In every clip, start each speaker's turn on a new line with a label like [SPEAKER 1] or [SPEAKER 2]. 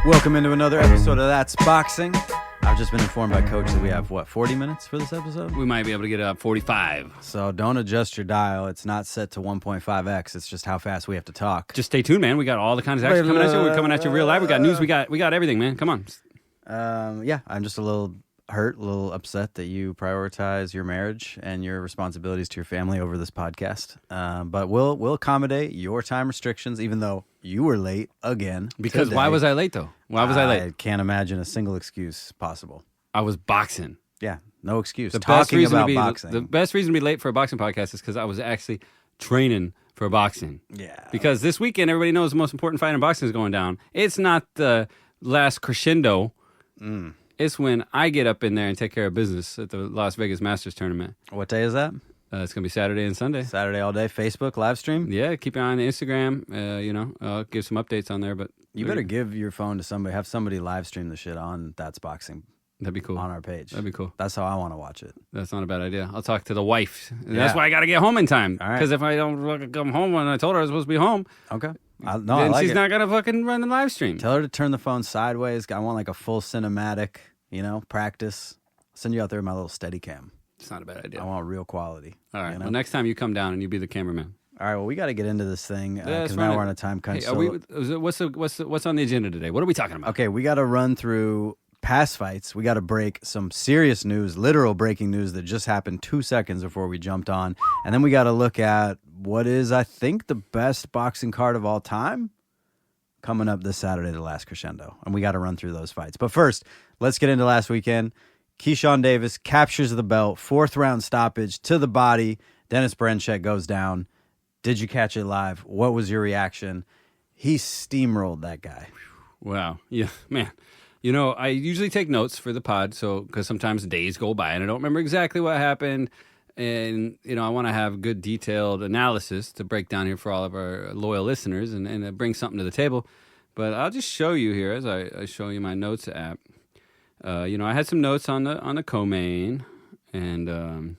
[SPEAKER 1] Welcome into another episode of That's Boxing. I've just been informed by Coach that we have, 40 minutes for this episode?
[SPEAKER 2] We might be able to get up 45.
[SPEAKER 1] So don't adjust your dial. It's not set to 1.5x. It's just how fast we have to talk.
[SPEAKER 2] Just stay tuned, man. We got all the kinds of action coming at you. We're coming at you real live. We got news. We got everything, man. Come on.
[SPEAKER 1] Yeah, I'm just a little hurt, a little upset that you prioritize your marriage and your responsibilities to your family over this podcast. But we'll accommodate your time restrictions, even though you were late again.
[SPEAKER 2] Because
[SPEAKER 1] today.
[SPEAKER 2] why was I late, though? Why was I late?
[SPEAKER 1] I can't imagine a single excuse possible.
[SPEAKER 2] I was boxing.
[SPEAKER 1] Yeah, no excuse.
[SPEAKER 2] The
[SPEAKER 1] Talking about boxing.
[SPEAKER 2] The best reason to be late for a boxing podcast is because I was actually training for boxing.
[SPEAKER 1] Yeah.
[SPEAKER 2] Because this weekend, everybody knows the most important fight in boxing is going down. It's not the last crescendo. It's when I get up in there and take care of business at the Las Vegas Masters tournament.
[SPEAKER 1] What day is that?
[SPEAKER 2] It's going to be Saturday and Sunday.
[SPEAKER 1] Saturday all day. Facebook live stream.
[SPEAKER 2] Yeah, keep an eye on the Instagram. I'll give some updates on there. But
[SPEAKER 1] You better give your phone to somebody. Have somebody live stream the shit on That's Boxing
[SPEAKER 2] That'd be cool.
[SPEAKER 1] on our page.
[SPEAKER 2] That'd be cool.
[SPEAKER 1] That's how I want to watch it.
[SPEAKER 2] That's not a bad idea. I'll talk to the wife.
[SPEAKER 1] Yeah.
[SPEAKER 2] That's why I got to get home in time.
[SPEAKER 1] All right.
[SPEAKER 2] Because if I don't come home when I told her I was supposed to be home,
[SPEAKER 1] Okay. I
[SPEAKER 2] then
[SPEAKER 1] like
[SPEAKER 2] she's
[SPEAKER 1] it.
[SPEAKER 2] not going to fucking run the live stream.
[SPEAKER 1] Tell her to turn the phone sideways. I want like a full cinematic, practice. I'll send you out there with my little Steadicam.
[SPEAKER 2] It's not a bad idea.
[SPEAKER 1] I want real quality.
[SPEAKER 2] All right.
[SPEAKER 1] you know?
[SPEAKER 2] Well, next time you come down and you be the cameraman.
[SPEAKER 1] All right. Well, we got to get into this thing
[SPEAKER 2] let's
[SPEAKER 1] because
[SPEAKER 2] run
[SPEAKER 1] now
[SPEAKER 2] it.
[SPEAKER 1] we're on a time crunch.
[SPEAKER 2] Hey, what's on the agenda today? What are we talking about?
[SPEAKER 1] Okay, we got to run through past fights. We got to break some serious news, literal breaking news that just happened 2 seconds before we jumped on. And then we got to look at what is, I think, the best boxing card of all time coming up this Saturday, the last crescendo. And we got to run through those fights. But first, let's get into last weekend. Keyshawn Davis captures the belt, 4th round stoppage to the body. Dennis Berinchyk goes down. Did you catch it live? What was your reaction? He steamrolled that guy.
[SPEAKER 2] Wow. Yeah, man. I usually take notes for the pod, because sometimes days go by and I don't remember exactly what happened. And, I want to have good detailed analysis to break down here for all of our loyal listeners and bring something to the table. But I'll just show you here as I show you my notes app. I had some notes on the co-main, and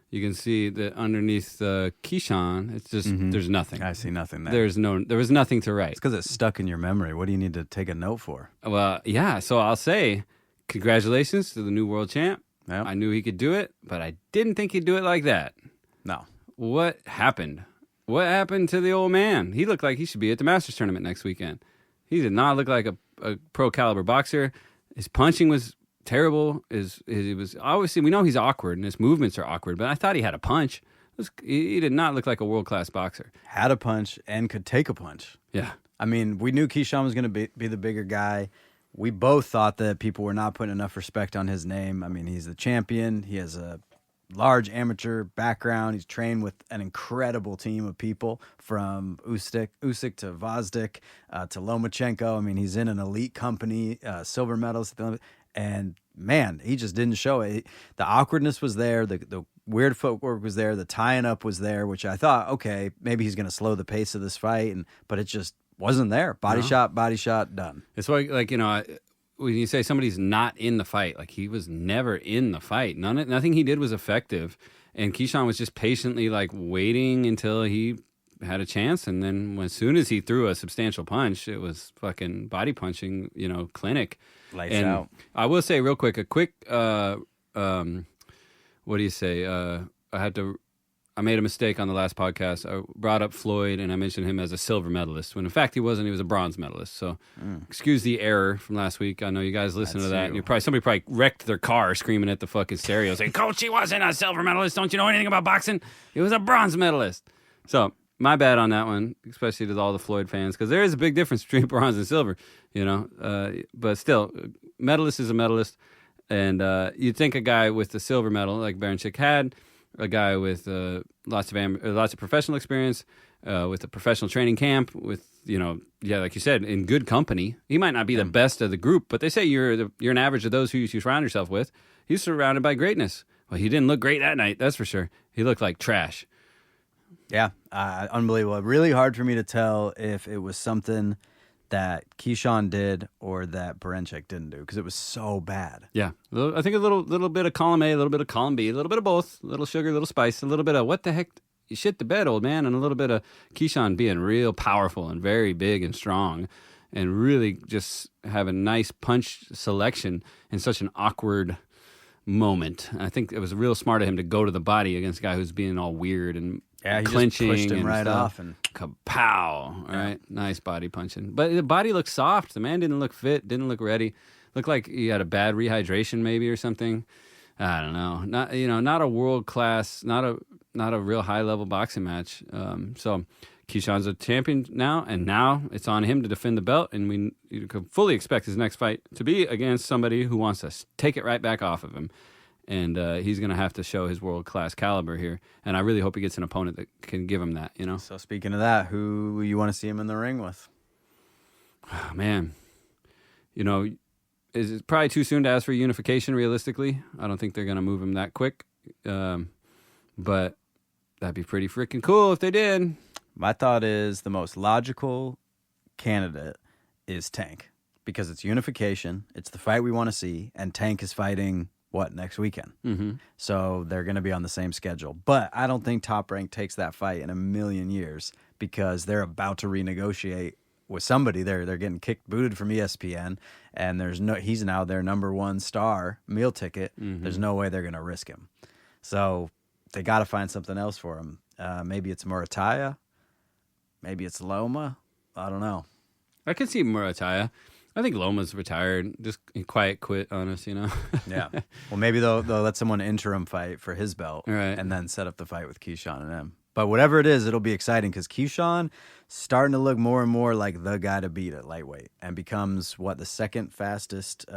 [SPEAKER 2] you can see that underneath Keyshawn, it's just there's nothing.
[SPEAKER 1] I see nothing there.
[SPEAKER 2] There was nothing to write.
[SPEAKER 1] It's because it's stuck in your memory. What do you need to take a note for?
[SPEAKER 2] Well, yeah. So I'll say, congratulations to the new world champ.
[SPEAKER 1] Yep.
[SPEAKER 2] I knew he could do it, but I didn't think he'd do it like that.
[SPEAKER 1] No.
[SPEAKER 2] What happened? What happened to the old man? He looked like he should be at the Masters tournament next weekend. He did not look like a pro caliber boxer. His punching was terrible. He was obviously, we know he's awkward and his movements are awkward, but I thought he had a punch. He did not look like a world class boxer.
[SPEAKER 1] Had a punch and could take a punch.
[SPEAKER 2] Yeah.
[SPEAKER 1] I mean, we knew Keyshawn was going to be the bigger guy. We both thought that people were not putting enough respect on his name. I mean, he's the champion. He has a large amateur background. He's trained with an incredible team of people from Usyk to Vazdik to Lomachenko. I mean, he's in an elite company, silver medals. And, man, he just didn't show it. The awkwardness was there. The weird footwork was there. The tying up was there, which I thought, okay, maybe he's going to slow the pace of this fight. But it just wasn't there. Body shot, done.
[SPEAKER 2] It's like, when you say somebody's not in the fight, like he was never in the fight. Nothing he did was effective. And Keyshawn was just patiently waiting until he had a chance. And then as soon as he threw a substantial punch, it was fucking body punching, clinic.
[SPEAKER 1] Lights out.
[SPEAKER 2] I will say real quick, what do you say? I made a mistake on the last podcast. I brought up Floyd and I mentioned him as a silver medalist when in fact he wasn't. He was a bronze medalist. So excuse the error from last week. I know you guys listen to that. And somebody probably wrecked their car screaming at the fucking stereo saying, "Coach, he wasn't a silver medalist. Don't you know anything about boxing? He was a bronze medalist." So my bad on that one, especially to all the Floyd fans, because there is a big difference between bronze and silver, but still, medalist is a medalist. And you'd think a guy with the silver medal like Berinchyk had, a guy with lots of professional experience, with a professional training camp, with like you said, in good company. He might not be the best of the group, but they say you're an average of those who you surround yourself with. He's surrounded by greatness. Well, he didn't look great that night, that's for sure. He looked like trash.
[SPEAKER 1] Yeah, unbelievable. Really hard for me to tell if it was something that Keyshawn did or that Berinchyk didn't do because it was so bad.
[SPEAKER 2] Yeah, I think a little bit of column A, a little bit of column B, a little bit of both, a little sugar, a little spice, a little bit of what the heck, you shit the bed, old man, and a little bit of Keyshawn being real powerful and very big and strong. and really just have a nice punch selection in such an awkward moment. I think it was real smart of him to go to the body against a guy who's being all weird and
[SPEAKER 1] he
[SPEAKER 2] clinching
[SPEAKER 1] just pushed him
[SPEAKER 2] and
[SPEAKER 1] right
[SPEAKER 2] stuff.
[SPEAKER 1] off and
[SPEAKER 2] Kapow! All right, nice body punching. But the body looked soft. The man didn't look fit. Didn't look ready. Looked like he had a bad rehydration maybe or something. I don't know. Not a world class. Not a real high level boxing match. So Keyshawn's a champion now, and now it's on him to defend the belt. And you can fully expect his next fight to be against somebody who wants to take it right back off of him. And he's going to have to show his world-class caliber here. And I really hope he gets an opponent that can give him that,
[SPEAKER 1] So speaking of that, who you want to see him in the ring with?
[SPEAKER 2] Oh, man. Is it probably too soon to ask for unification, realistically? I don't think they're going to move him that quick. But that'd be pretty freaking cool if they did.
[SPEAKER 1] My thought is the most logical candidate is Tank. Because it's unification, it's the fight we want to see, and Tank is fighting... next weekend?
[SPEAKER 2] Mm-hmm.
[SPEAKER 1] So they're going to be on the same schedule. But I don't think Top Rank takes that fight in a million years because they're about to renegotiate with somebody. They're getting booted from ESPN, and he's now their number one star meal ticket.
[SPEAKER 2] Mm-hmm.
[SPEAKER 1] There's no way they're going to risk him. So they got to find something else for him. Maybe it's Murataya. Maybe it's Loma. I don't know.
[SPEAKER 2] I could see Murataya. I think Loma's retired. Just quiet quit on us,
[SPEAKER 1] Yeah. Well, maybe they'll let someone interim fight for his belt
[SPEAKER 2] right.
[SPEAKER 1] and then set up the fight with Keyshawn and him. But whatever it is, it'll be exciting because Keyshawn starting to look more and more like the guy to beat at lightweight and becomes, the second fastest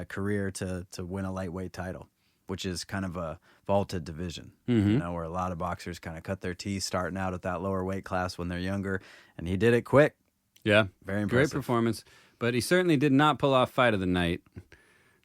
[SPEAKER 1] career to win a lightweight title, which is kind of a vaulted division, where a lot of boxers kind of cut their teeth starting out at that lower weight class when they're younger. And he did it quick.
[SPEAKER 2] Yeah.
[SPEAKER 1] Very impressive.
[SPEAKER 2] Great performance. But he certainly did not pull off fight of the night.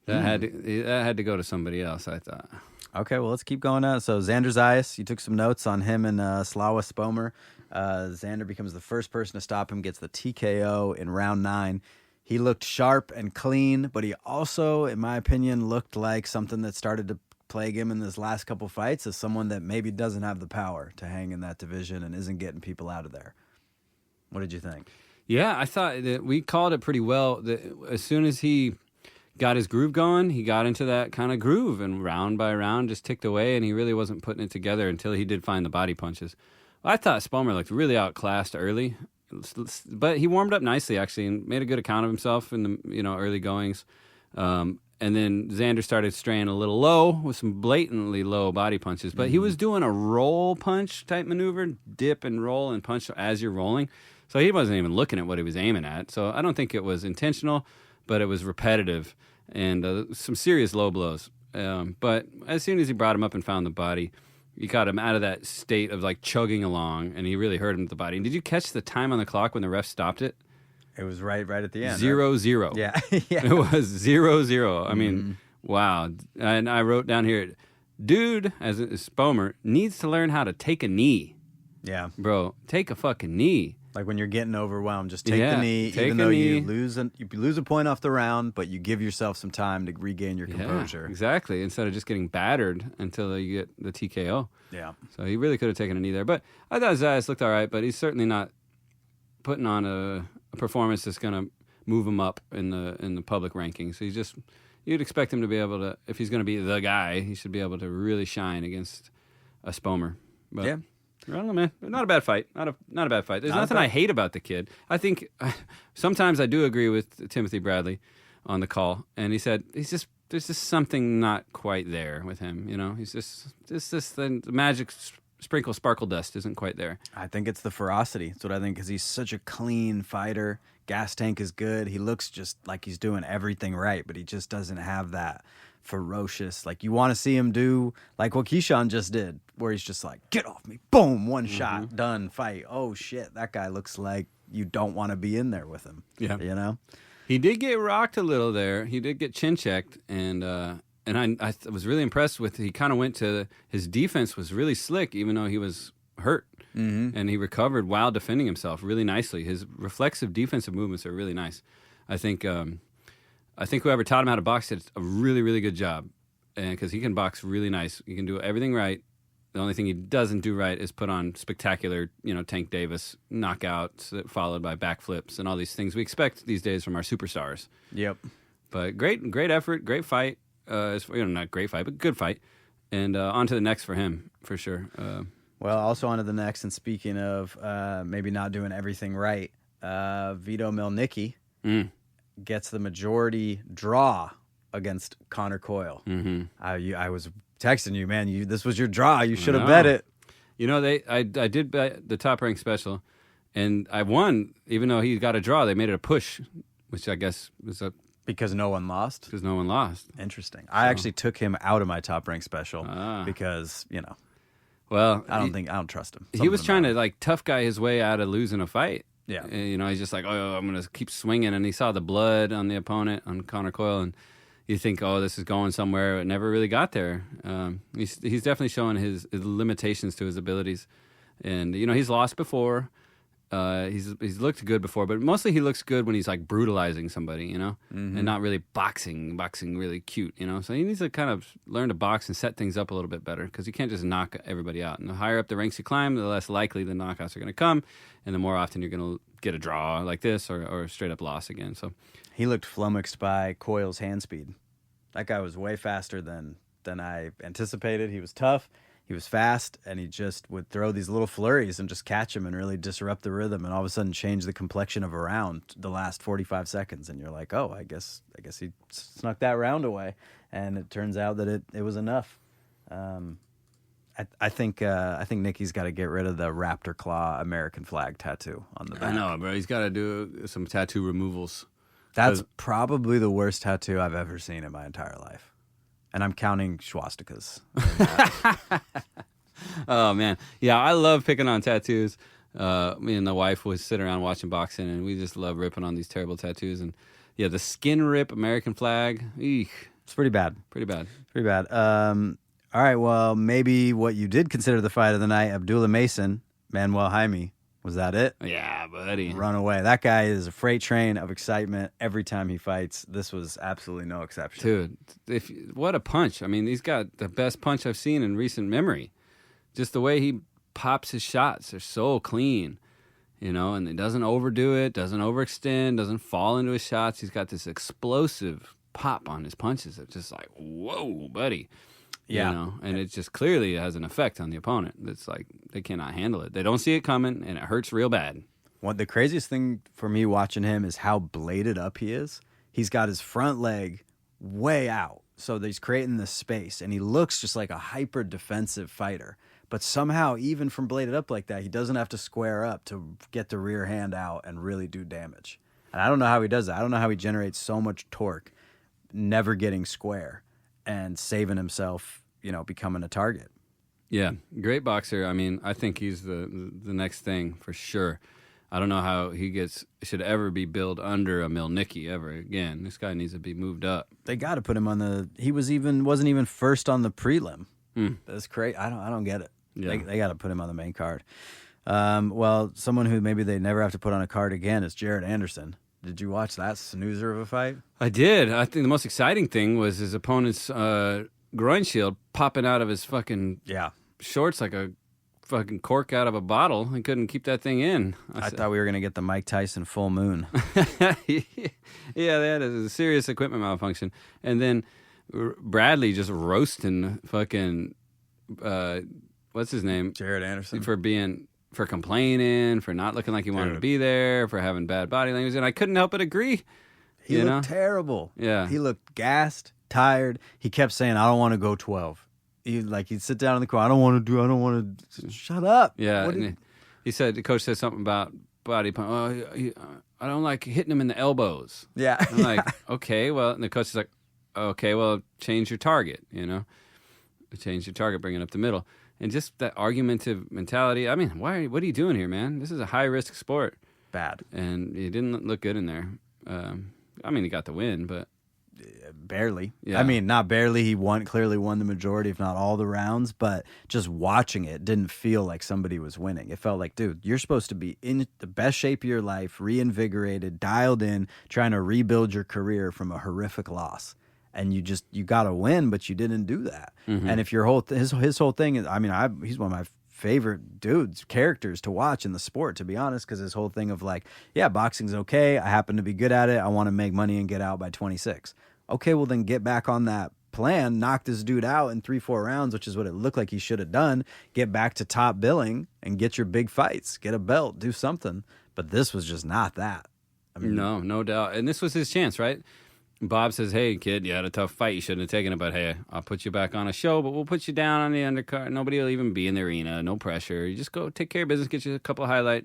[SPEAKER 2] That had to go to somebody else, I thought.
[SPEAKER 1] Okay, well, let's keep going on. So Xander Zayas, you took some notes on him and Slava Spomer. Xander becomes the first person to stop him, gets the TKO in round 9. He looked sharp and clean, but he also, in my opinion, looked like something that started to plague him in his last couple fights as someone that maybe doesn't have the power to hang in that division and isn't getting people out of there. What did you think?
[SPEAKER 2] Yeah, I thought that we called it pretty well. That as soon as he got his groove going, he got into that kind of groove, and round by round just ticked away, and he really wasn't putting it together until he did find the body punches. I thought Spomer looked really outclassed early, but he warmed up nicely, actually, and made a good account of himself in the early goings. And then Xander started straying a little low with some blatantly low body punches, but he was doing a roll punch type maneuver, dip and roll and punch as you're rolling. So he wasn't even looking at what he was aiming at. So I don't think it was intentional, but it was repetitive and some serious low blows. But as soon as he brought him up and found the body, he got him out of that state of like chugging along, and he really hurt him at the body. And did you catch the time on the clock when the ref stopped it?
[SPEAKER 1] It was right at the end.
[SPEAKER 2] 0-0.
[SPEAKER 1] Yeah. Yeah.
[SPEAKER 2] It was 0-0. I mean, wow. And I wrote down here, dude, as Spomer, needs to learn how to take a knee.
[SPEAKER 1] Yeah.
[SPEAKER 2] Bro, take a fucking knee.
[SPEAKER 1] Like when you're getting overwhelmed, just take the knee, even though you lose a point off the round, but you give yourself some time to regain your composure.
[SPEAKER 2] Yeah, exactly. Instead of just getting battered until you get the TKO.
[SPEAKER 1] Yeah.
[SPEAKER 2] So he really could have taken a knee there. But I thought Zayas looked all right, but he's certainly not putting on a performance that's going to move him up in the public rankings. So you'd expect him to be able to, if he's going to be the guy, he should be able to really shine against a Spomer. But,
[SPEAKER 1] yeah.
[SPEAKER 2] I don't know, man. Not a bad fight. Not a bad fight. There's nothing I hate about the kid. I think sometimes I do agree with Timothy Bradley on the call, and he said there's just something not quite there with him. He's just the magic sprinkle sparkle dust isn't quite there.
[SPEAKER 1] I think it's the ferocity. That's what I think, because he's such a clean fighter. Gas tank is good. He looks just like he's doing everything right, but he just doesn't have that ferocious, like you want to see him do like what Keyshawn just did, where he's just like, get off me, boom, one shot, done, fight. Oh shit, that guy looks like you don't want to be in there with him.
[SPEAKER 2] Yeah, he did get rocked a little there. He did get chin checked, and I was really impressed with. He kind of went to his defense was really slick, even though he was hurt, and he recovered while defending himself really nicely. His reflexive defensive movements are really nice. I think whoever taught him how to box did a really, really good job, and because he can box really nice. He can do everything right, The only thing he doesn't do right is put on spectacular, Tank Davis knockouts followed by backflips and all these things we expect these days from our superstars.
[SPEAKER 1] Yep.
[SPEAKER 2] But great effort, great fight. Not great fight, but good fight. And on to the next for him, for sure.
[SPEAKER 1] Well, also on to the next. And speaking of maybe not doing everything right, Vito Mielnicki gets the majority draw against Connor Coyle.
[SPEAKER 2] Mm-hmm.
[SPEAKER 1] I was texting you, man. This was your draw. You should have bet it.
[SPEAKER 2] I did bet the Top Rank special, and I won. Even though he got a draw, they made it a push, which I guess was
[SPEAKER 1] because no one lost.
[SPEAKER 2] Because no one lost.
[SPEAKER 1] Interesting. I actually took him out of my Top Rank special because
[SPEAKER 2] Well,
[SPEAKER 1] I don't trust him.
[SPEAKER 2] He was trying to tough guy his way out of losing a fight.
[SPEAKER 1] Yeah.
[SPEAKER 2] He's just like, oh, I'm going to keep swinging. And he saw the blood on the opponent, on Connor Coyle, and you think, oh, this is going somewhere. It never really got there. He's definitely showing his limitations to his abilities. And, he's lost before. He's looked good before, but mostly he looks good when he's brutalizing somebody, and not really boxing really cute, So he needs to kind of learn to box and set things up a little bit better because you can't just knock everybody out. And the higher up the ranks you climb, the less likely the knockouts are going to come, and the more often you're going to get a draw like this or a straight up loss again. So
[SPEAKER 1] he looked flummoxed by Coyle's hand speed. That guy was way faster than I anticipated. He was tough. He was fast, and he just would throw these little flurries and just catch him and really disrupt the rhythm and all of a sudden change the complexion of a round the last 45 seconds. And you're like, oh, I guess he snuck that round away. And it turns out that it was enough. I think Nicky's got to get rid of the raptor claw American flag tattoo on the back.
[SPEAKER 2] I know, bro. He's got to do some tattoo removals.
[SPEAKER 1] That's probably the worst tattoo I've ever seen in my entire life. And I'm counting swastikas.
[SPEAKER 2] Oh, man. Yeah, I love picking on tattoos. Me and the wife would sit around watching boxing, and we just love ripping on these terrible tattoos. And, yeah, the skin rip American flag, eek.
[SPEAKER 1] It's pretty bad.
[SPEAKER 2] Pretty bad.
[SPEAKER 1] All right, well, maybe what you did consider the fight of the night, Abdullah Mason, Manuel Jaime. Was that it?
[SPEAKER 2] Yeah, buddy.
[SPEAKER 1] Run away. That guy is a freight train of excitement every time he fights. This was absolutely no exception.
[SPEAKER 2] Dude, what a punch. I mean, he's got the best punch I've seen in recent memory. Just the way he pops his shots. They're so clean, and he doesn't overdo it, doesn't overextend, doesn't fall into his shots. He's got this explosive pop on his punches. It's just like, whoa, buddy.
[SPEAKER 1] Yeah.
[SPEAKER 2] And it just clearly has an effect on the opponent. It's like they cannot handle it. They don't see it coming, and it hurts real bad.
[SPEAKER 1] The craziest thing for me watching him is how bladed up he is. He's got his front leg way out, so that he's creating this space, and he looks just like a hyper-defensive fighter. But somehow, even from bladed up like that, he doesn't have to square up to get the rear hand out and really do damage. And I don't know how he does that. I don't know how he generates so much torque, never getting square and saving himself, becoming a target.
[SPEAKER 2] Yeah, great boxer. I mean, I think he's the next thing for sure. I don't know how he should ever be billed under a Mielnicki ever again. This guy needs to be moved up.
[SPEAKER 1] They got to put him on he wasn't even first on the prelim. That's crazy. I don't get it. Yeah. They got to put him on the main card. Well, someone who maybe they never have to put on a card again is Jared Anderson. Did you watch that snoozer of a fight?
[SPEAKER 2] I did. I think the most exciting thing was his opponent's groin shield popping out of his fucking shorts like a fucking cork out of a bottle. He couldn't keep that thing in.
[SPEAKER 1] I thought we were going to get the Mike Tyson full moon.
[SPEAKER 2] Yeah, they had a serious equipment malfunction. And then Bradley just roasting fucking, what's his name?
[SPEAKER 1] Jared Anderson.
[SPEAKER 2] For complaining, for not looking like he wanted to be there, for having bad body language. And I couldn't help but agree.
[SPEAKER 1] He looked terrible.
[SPEAKER 2] Yeah.
[SPEAKER 1] He looked gassed, tired. He kept saying, I don't want to go 12. He'd sit down in the corner. I don't want to. Shut up.
[SPEAKER 2] Yeah. He said, the coach said something about body punch. Oh, I don't like hitting him in the elbows.
[SPEAKER 1] Yeah.
[SPEAKER 2] I'm like, okay, well, and the coach is like, okay, well, change your target, change your target, bring it up the middle. And just that argumentative mentality. I mean, what are you doing here, man? This is a high-risk sport.
[SPEAKER 1] Bad.
[SPEAKER 2] And he didn't look good in there. He got the win, but...
[SPEAKER 1] Barely.
[SPEAKER 2] Yeah.
[SPEAKER 1] I mean, not barely. He clearly won the majority, if not all the rounds. But just watching it didn't feel like somebody was winning. It felt like, dude, you're supposed to be in the best shape of your life, reinvigorated, dialed in, trying to rebuild your career from a horrific loss. and you got to win, but you didn't do that.
[SPEAKER 2] Mm-hmm.
[SPEAKER 1] And if your his whole thing is, I mean, he's one of my favorite characters to watch in the sport, to be honest, because his whole thing of like, yeah, boxing's okay. I happen to be good at it. I want to make money and get out by 26. Okay, well then get back on that plan, knock this dude out in 3-4 rounds, which is what it looked like he should have done. Get back to top billing and get your big fights, get a belt, do something. But this was just not that. I mean,
[SPEAKER 2] no doubt. And this was his chance, right? Bob says, hey, kid, you had a tough fight. You shouldn't have taken it, but hey, I'll put you back on a show, but we'll put you down on the undercard. Nobody will even be in the arena. No pressure. You just go take care of business, get you a couple of highlight,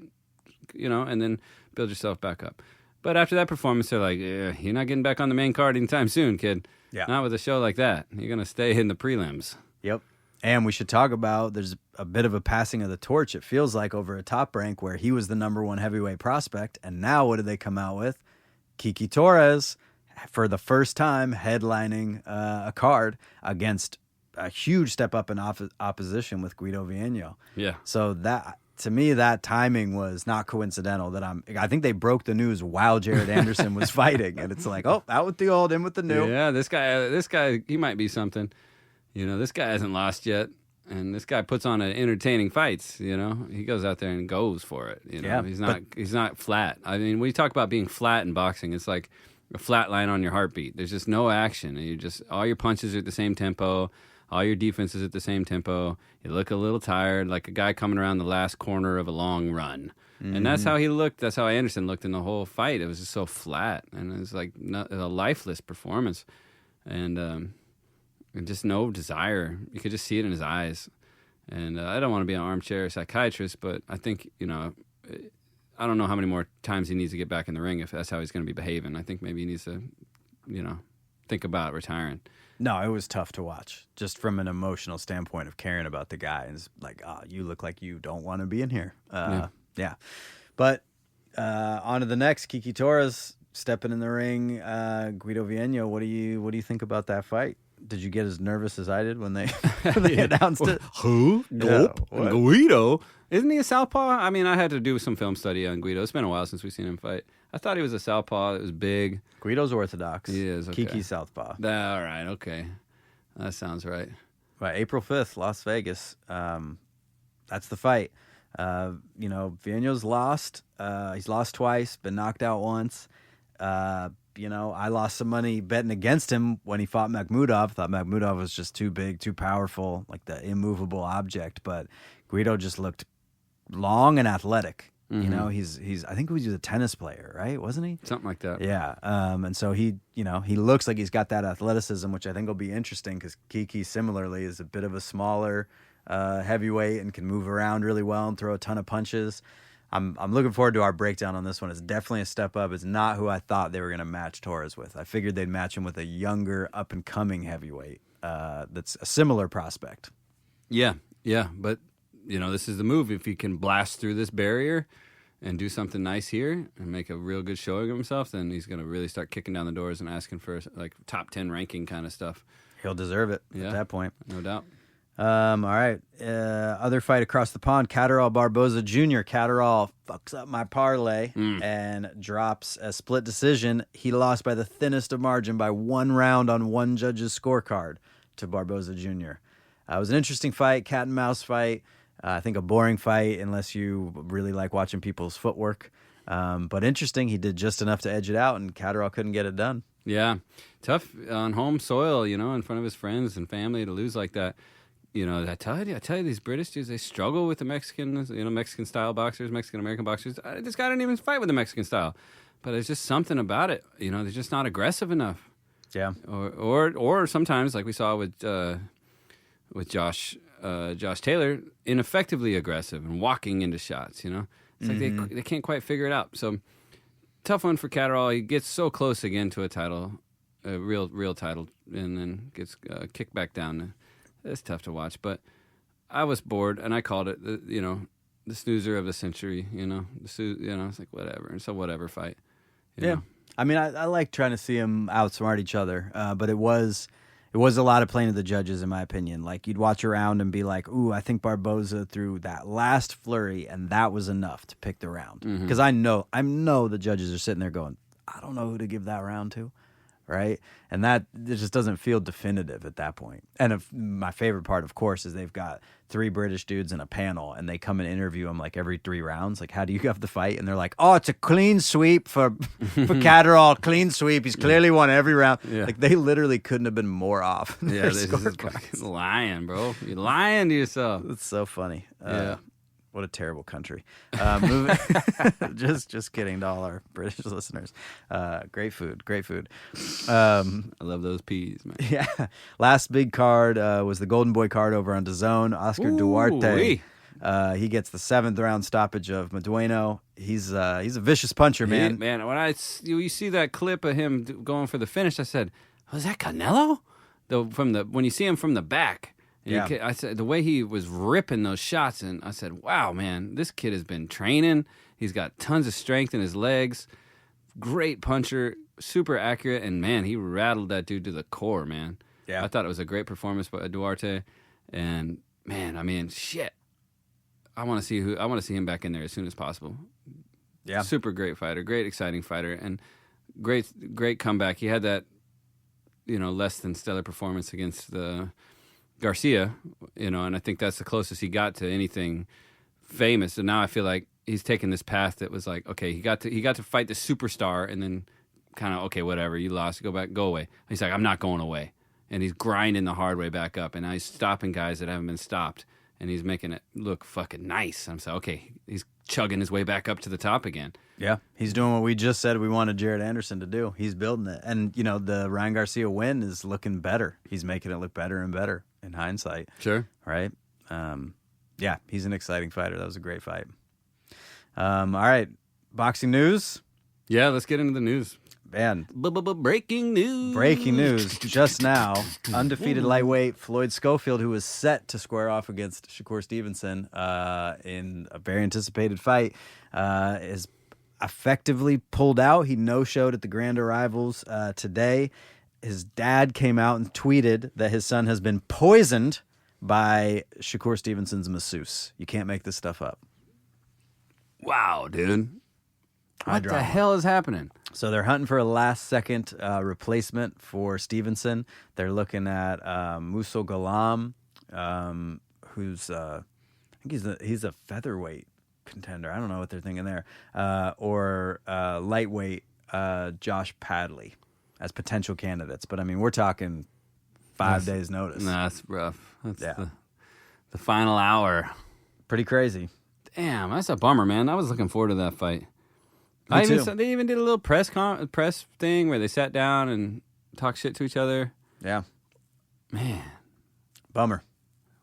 [SPEAKER 2] and then build yourself back up. But after that performance, they're like, you're not getting back on the main card anytime soon, kid.
[SPEAKER 1] Yeah.
[SPEAKER 2] Not with a show like that. You're going to stay in the prelims.
[SPEAKER 1] Yep. And we should talk about, there's a bit of a passing of the torch, it feels like, over a Top Rank where he was the number one heavyweight prospect. And now what did they come out with? Kiki Torres, for the first time, headlining a card against a huge step up in opposition with Guido Vieno.
[SPEAKER 2] Yeah.
[SPEAKER 1] So that, to me, that timing was not coincidental. I think they broke the news while Jared Anderson was fighting, and it's like, oh, out with the old, in with the new.
[SPEAKER 2] Yeah, this guy, he might be something. This guy hasn't lost yet, and this guy puts on entertaining fights. He goes out there and goes for it.
[SPEAKER 1] Yeah,
[SPEAKER 2] he's not flat. I mean, when you talk about being flat in boxing, it's like a flat line on your heartbeat. There's just no action, and all your punches are at the same tempo. All your defense is at the same tempo. You look a little tired, like a guy coming around the last corner of a long run. Mm-hmm. And that's how he looked. That's how Anderson looked in the whole fight. It was just so flat, and it was like a lifeless performance, and just no desire. You could just see it in his eyes. And I don't want to be an armchair psychiatrist, but I think, I don't know how many more times he needs to get back in the ring if that's how he's going to be behaving. I think maybe he needs to, think about retiring.
[SPEAKER 1] No, it was tough to watch, just from an emotional standpoint of caring about the guy. And it's like, you look like you don't want to be in here. Yeah. But on to the next, Kiki Torres stepping in the ring. Guido Vieno, what do you think about that fight? Did you get as nervous as I did when they announced it?
[SPEAKER 2] Who?
[SPEAKER 1] Yeah,
[SPEAKER 2] Guido? Isn't he a southpaw? I mean, I had to do some film study on Guido. It's been a while since we've seen him fight. I thought he was a southpaw. It was big.
[SPEAKER 1] Guido's orthodox.
[SPEAKER 2] He is. Okay.
[SPEAKER 1] Kiki's southpaw.
[SPEAKER 2] All right. Okay. That sounds right.
[SPEAKER 1] Right. April 5th, Las Vegas. That's the fight. Vieno's lost. He's lost twice, been knocked out once. I lost some money betting against him when he fought Makhmudov. Thought Makhmudov was just too big, too powerful, like the immovable object. But Guido just looked long and athletic.
[SPEAKER 2] Mm-hmm.
[SPEAKER 1] He's I think he was a tennis player, right? Wasn't he?
[SPEAKER 2] Something like that.
[SPEAKER 1] Yeah. And so he looks like he's got that athleticism, which I think will be interesting because Kiki similarly is a bit of a smaller heavyweight and can move around really well and throw a ton of punches. I'm looking forward to our breakdown on this one. It's definitely a step up. It's not who I thought they were going to match Torres with. I figured they'd match him with a younger, up-and-coming heavyweight that's a similar prospect.
[SPEAKER 2] Yeah. But, this is the move. If he can blast through this barrier and do something nice here and make a real good showing of himself, then he's going to really start kicking down the doors and asking for, like, top 10 ranking kind of stuff.
[SPEAKER 1] He'll deserve it at that point.
[SPEAKER 2] No doubt.
[SPEAKER 1] All right. Other fight across the pond, Catterall Barboza Jr. Catterall fucks up my parlay and drops a split decision. He lost by the thinnest of margin by 1 round on one judge's scorecard to Barboza Jr. It was an interesting fight, cat and mouse fight. I think a boring fight unless you really like watching people's footwork. But interesting. He did just enough to edge it out, and Catterall couldn't get it done. Yeah.
[SPEAKER 2] Tough on home soil, in front of his friends and family to lose like that. I tell you, these British dudes, they struggle with the Mexicans, Mexican-style boxers, Mexican-American boxers. This guy didn't even fight with the Mexican style. But there's just something about it. They're just not aggressive enough.
[SPEAKER 1] Yeah.
[SPEAKER 2] Or sometimes, like we saw with Josh Taylor, ineffectively aggressive and walking into shots, It's like they can't quite figure it out. So, tough one for Catterall. He gets so close again to a title, a real title, and then gets kicked back down. It's tough to watch, but I was bored, and I called it, the snoozer of the century. It's like whatever. It's a whatever fight.
[SPEAKER 1] Yeah, I mean, I like trying to see them outsmart each other, but it was a lot of playing to the judges, in my opinion. Like you'd watch around and be like, "Ooh, I think Barboza threw that last flurry, and that was enough to pick the round." Because I know the judges are sitting there going, "I don't know who to give that round to." right? And that it just doesn't feel definitive at that point. And my favorite part, of course, is they've got 3 British dudes in a panel, and they come and interview him like every 3 rounds. Like, how do you have the fight? And they're like, oh, it's a clean sweep for Catterall. Clean sweep. He's clearly won every round.
[SPEAKER 2] Yeah.
[SPEAKER 1] Like, they literally couldn't have been more off.
[SPEAKER 2] Yeah, this is fucking lying, bro. You're lying to yourself.
[SPEAKER 1] It's so funny.
[SPEAKER 2] Yeah.
[SPEAKER 1] What a terrible country. Moving, just kidding to all our British listeners. Great food.
[SPEAKER 2] I love those peas, man.
[SPEAKER 1] Yeah. Last big card was the Golden Boy card over on DAZN. Oscar Duarte. He gets the 7th round stoppage of Madueno. He's a vicious puncher, man.
[SPEAKER 2] Man, when you see that clip of him going for the finish, I said, "Was that Canelo?" When you see him from the back.
[SPEAKER 1] Yeah.
[SPEAKER 2] I said the way he was ripping those shots, and I said, "Wow, man, this kid has been training. He's got tons of strength in his legs. Great puncher, super accurate, and man, he rattled that dude to the core, man.
[SPEAKER 1] Yeah.
[SPEAKER 2] I thought it was a great performance by Duarte, and man, I mean, shit, I want to see him back in there as soon as possible.
[SPEAKER 1] Yeah,
[SPEAKER 2] super great fighter, great exciting fighter, and great comeback. He had that, less than stellar performance against the Garcia, and I think that's the closest he got to anything famous. And now I feel like he's taken this path that was like, okay, he got to fight the superstar, and then kind of, okay, whatever, you lost, go away. He's like, I'm not going away, and he's grinding the hard way back up, and now he's stopping guys that haven't been stopped, and he's making it look fucking nice. I'm saying, okay, he's chugging his way back up to the top again.
[SPEAKER 1] Yeah, he's doing what we just said we wanted Jared Anderson to do. He's building it, and the Ryan Garcia win is looking better. He's making it look better and better in hindsight.
[SPEAKER 2] Sure,
[SPEAKER 1] right? Yeah, he's an exciting fighter. That was a great fight. All right, boxing news.
[SPEAKER 2] Yeah, let's get into the news.
[SPEAKER 1] Man,
[SPEAKER 2] breaking news.
[SPEAKER 1] Breaking news just now. Undefeated lightweight Floyd Schofield, who was set to square off against Shakur Stevenson in a very anticipated fight, is effectively pulled out. He no-showed at the Grand Arrivals today. His dad came out and tweeted that his son has been poisoned by Shakur Stevenson's masseuse. You can't make this stuff up.
[SPEAKER 2] Wow, dude. What the
[SPEAKER 1] drama.
[SPEAKER 2] hell is happening?
[SPEAKER 1] So they're hunting for a last-second replacement for Stevenson. They're looking at Musso Galam, who's I think he's a featherweight contender. I don't know what they're thinking there, or lightweight Josh Padley as potential candidates. But I mean, we're talking 5 days' notice.
[SPEAKER 2] No, that's rough. That's the final hour.
[SPEAKER 1] Pretty crazy.
[SPEAKER 2] Damn, that's a bummer, man. I was looking forward to that fight.
[SPEAKER 1] Me too.
[SPEAKER 2] They even did a little press thing where they sat down and talked shit to each other.
[SPEAKER 1] Yeah.
[SPEAKER 2] Man.
[SPEAKER 1] Bummer.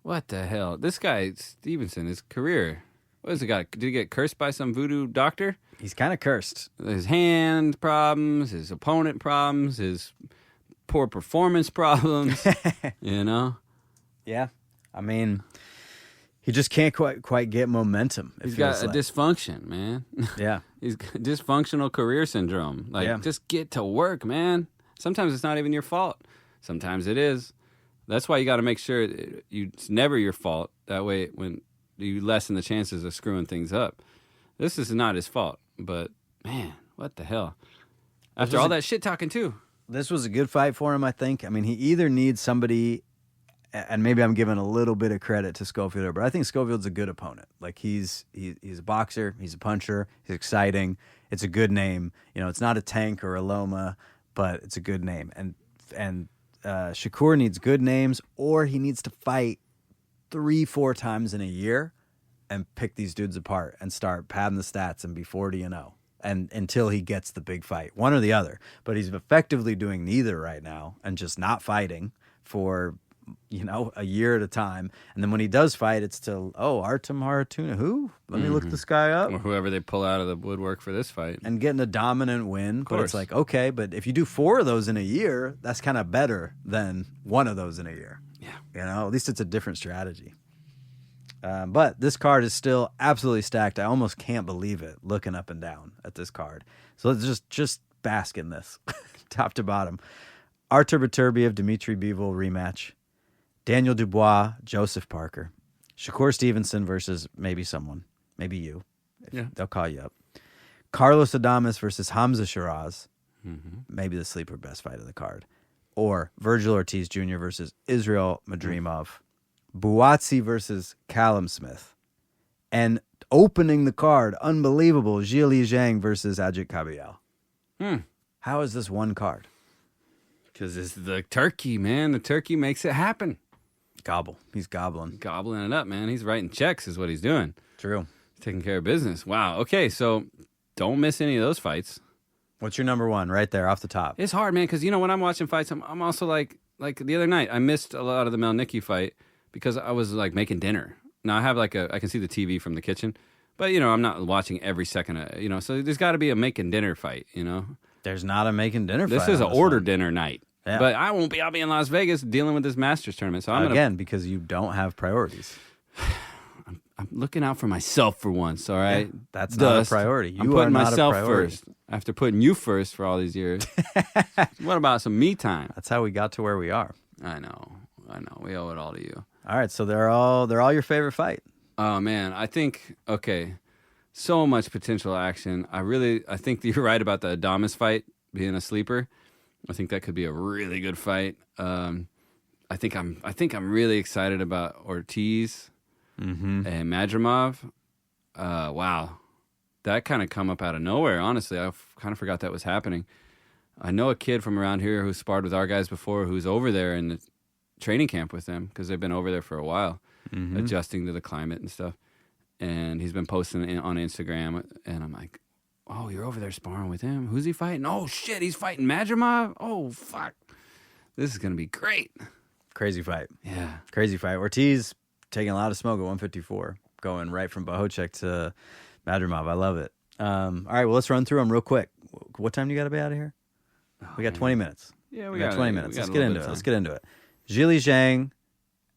[SPEAKER 2] What the hell? This guy, Stevenson, his career, what has he got? Did he get cursed by some voodoo doctor?
[SPEAKER 1] He's kind of cursed.
[SPEAKER 2] His hand problems, his opponent problems, his poor performance problems,
[SPEAKER 1] Yeah. I mean, he just can't quite get momentum.
[SPEAKER 2] He's got a dysfunction, man.
[SPEAKER 1] Yeah.
[SPEAKER 2] He's dysfunctional career syndrome. Just get to work, man. Sometimes it's not even your fault. Sometimes it is. That's why you got to make sure it's never your fault. That way, when you lessen the chances of screwing things up. This is not his fault, but man, what the hell? After all that shit talking too.
[SPEAKER 1] This was a good fight for him, I think. I mean, he either needs somebody, and maybe I'm giving a little bit of credit to Schofield here, but I think Schofield's a good opponent. Like he's a boxer, he's a puncher, he's exciting. It's a good name. It's not a Tank or a Loma, but it's a good name. And Shakur needs good names, or he needs to fight 3-4 times in a year and pick these dudes apart and start padding the stats and be 40-0. And until he gets the big fight, one or the other. But he's effectively doing neither right now and just not fighting for a year at a time. And then when he does fight, it's to, Artem Haratuna. Who? Let me look this guy up.
[SPEAKER 2] Or whoever they pull out of the woodwork for this fight.
[SPEAKER 1] And getting a dominant win. But it's
[SPEAKER 2] course.
[SPEAKER 1] like, okay, but if you do 4 of those in a year, that's kind of better than 1 of those in a year.
[SPEAKER 2] Yeah.
[SPEAKER 1] At least it's a different strategy. But this card is still absolutely stacked. I almost can't believe it looking up and down at this card. So let's just bask in this, top to bottom. Artur Beterbiev, Dmitry Bivol rematch. Daniel Dubois, Joseph Parker. Shakur Stevenson versus maybe someone. Maybe you.
[SPEAKER 2] Yeah.
[SPEAKER 1] They'll call you up. Carlos Adames versus Hamza Shiraz. maybe the sleeper best fight of the card. Or Virgil Ortiz Jr. versus Israel Madrimov. Buatsi versus Callum Smith. And opening the card, unbelievable, Zhili Zhang versus Ajit Kabayel. How is this one card?
[SPEAKER 2] Because it's the turkey, man. The turkey makes it happen.
[SPEAKER 1] Gobble. He's gobbling.
[SPEAKER 2] Gobbling it up, man. He's writing checks is what he's doing.
[SPEAKER 1] True.
[SPEAKER 2] Taking care of business. Wow. Okay, so don't miss any of those fights.
[SPEAKER 1] What's your number one right there off the top?
[SPEAKER 2] It's hard, man, because, when I'm watching fights, I'm also like the other night, I missed a lot of the Melnicki fight because I was, making dinner. Now, I have, I can see the TV from the kitchen, but, I'm not watching every second, so there's got to be a making dinner fight,
[SPEAKER 1] There's not a making dinner fight.
[SPEAKER 2] This is an
[SPEAKER 1] on
[SPEAKER 2] order
[SPEAKER 1] one.
[SPEAKER 2] dinner night.
[SPEAKER 1] Yeah.
[SPEAKER 2] But I won't be. I'll be in Las Vegas dealing with this Masters tournament. So
[SPEAKER 1] because you don't have priorities.
[SPEAKER 2] I'm looking out for myself for once. All right,
[SPEAKER 1] Yeah, that's not a priority.
[SPEAKER 2] I'm
[SPEAKER 1] You
[SPEAKER 2] putting
[SPEAKER 1] are not a
[SPEAKER 2] myself
[SPEAKER 1] priority.
[SPEAKER 2] first after putting you first for all these years. What about some me time?
[SPEAKER 1] That's how we got to where we are.
[SPEAKER 2] I know. We owe it all to you.
[SPEAKER 1] All right, so they're all your favorite fight.
[SPEAKER 2] Oh man, I think so much potential action. I think you're right about the Adames fight being a sleeper. I think that could be a really good fight. I think I'm really excited about Ortiz and Madrimov. Wow, that kind of come up out of nowhere. Honestly, I kind of forgot that was happening. I know a kid from around here who sparred with our guys before, who's over there in the training camp with them because they've been over there for a while, adjusting to the climate and stuff. And he's been posting on Instagram, and I'm like, oh, you're over there sparring with him? Who's he fighting? Oh, shit, he's fighting Madrimov? Oh, fuck. This is going to be great.
[SPEAKER 1] Crazy fight.
[SPEAKER 2] Yeah.
[SPEAKER 1] Crazy fight. Ortiz taking a lot of smoke at 154, going right from Bohocek to Madrimov. I love it. All right, well, let's run through them real quick. What time do you got to be out of here? We got 20 minutes.
[SPEAKER 2] Yeah,
[SPEAKER 1] we got 20 minutes.
[SPEAKER 2] Let's
[SPEAKER 1] Get into it. Zhili Zhang,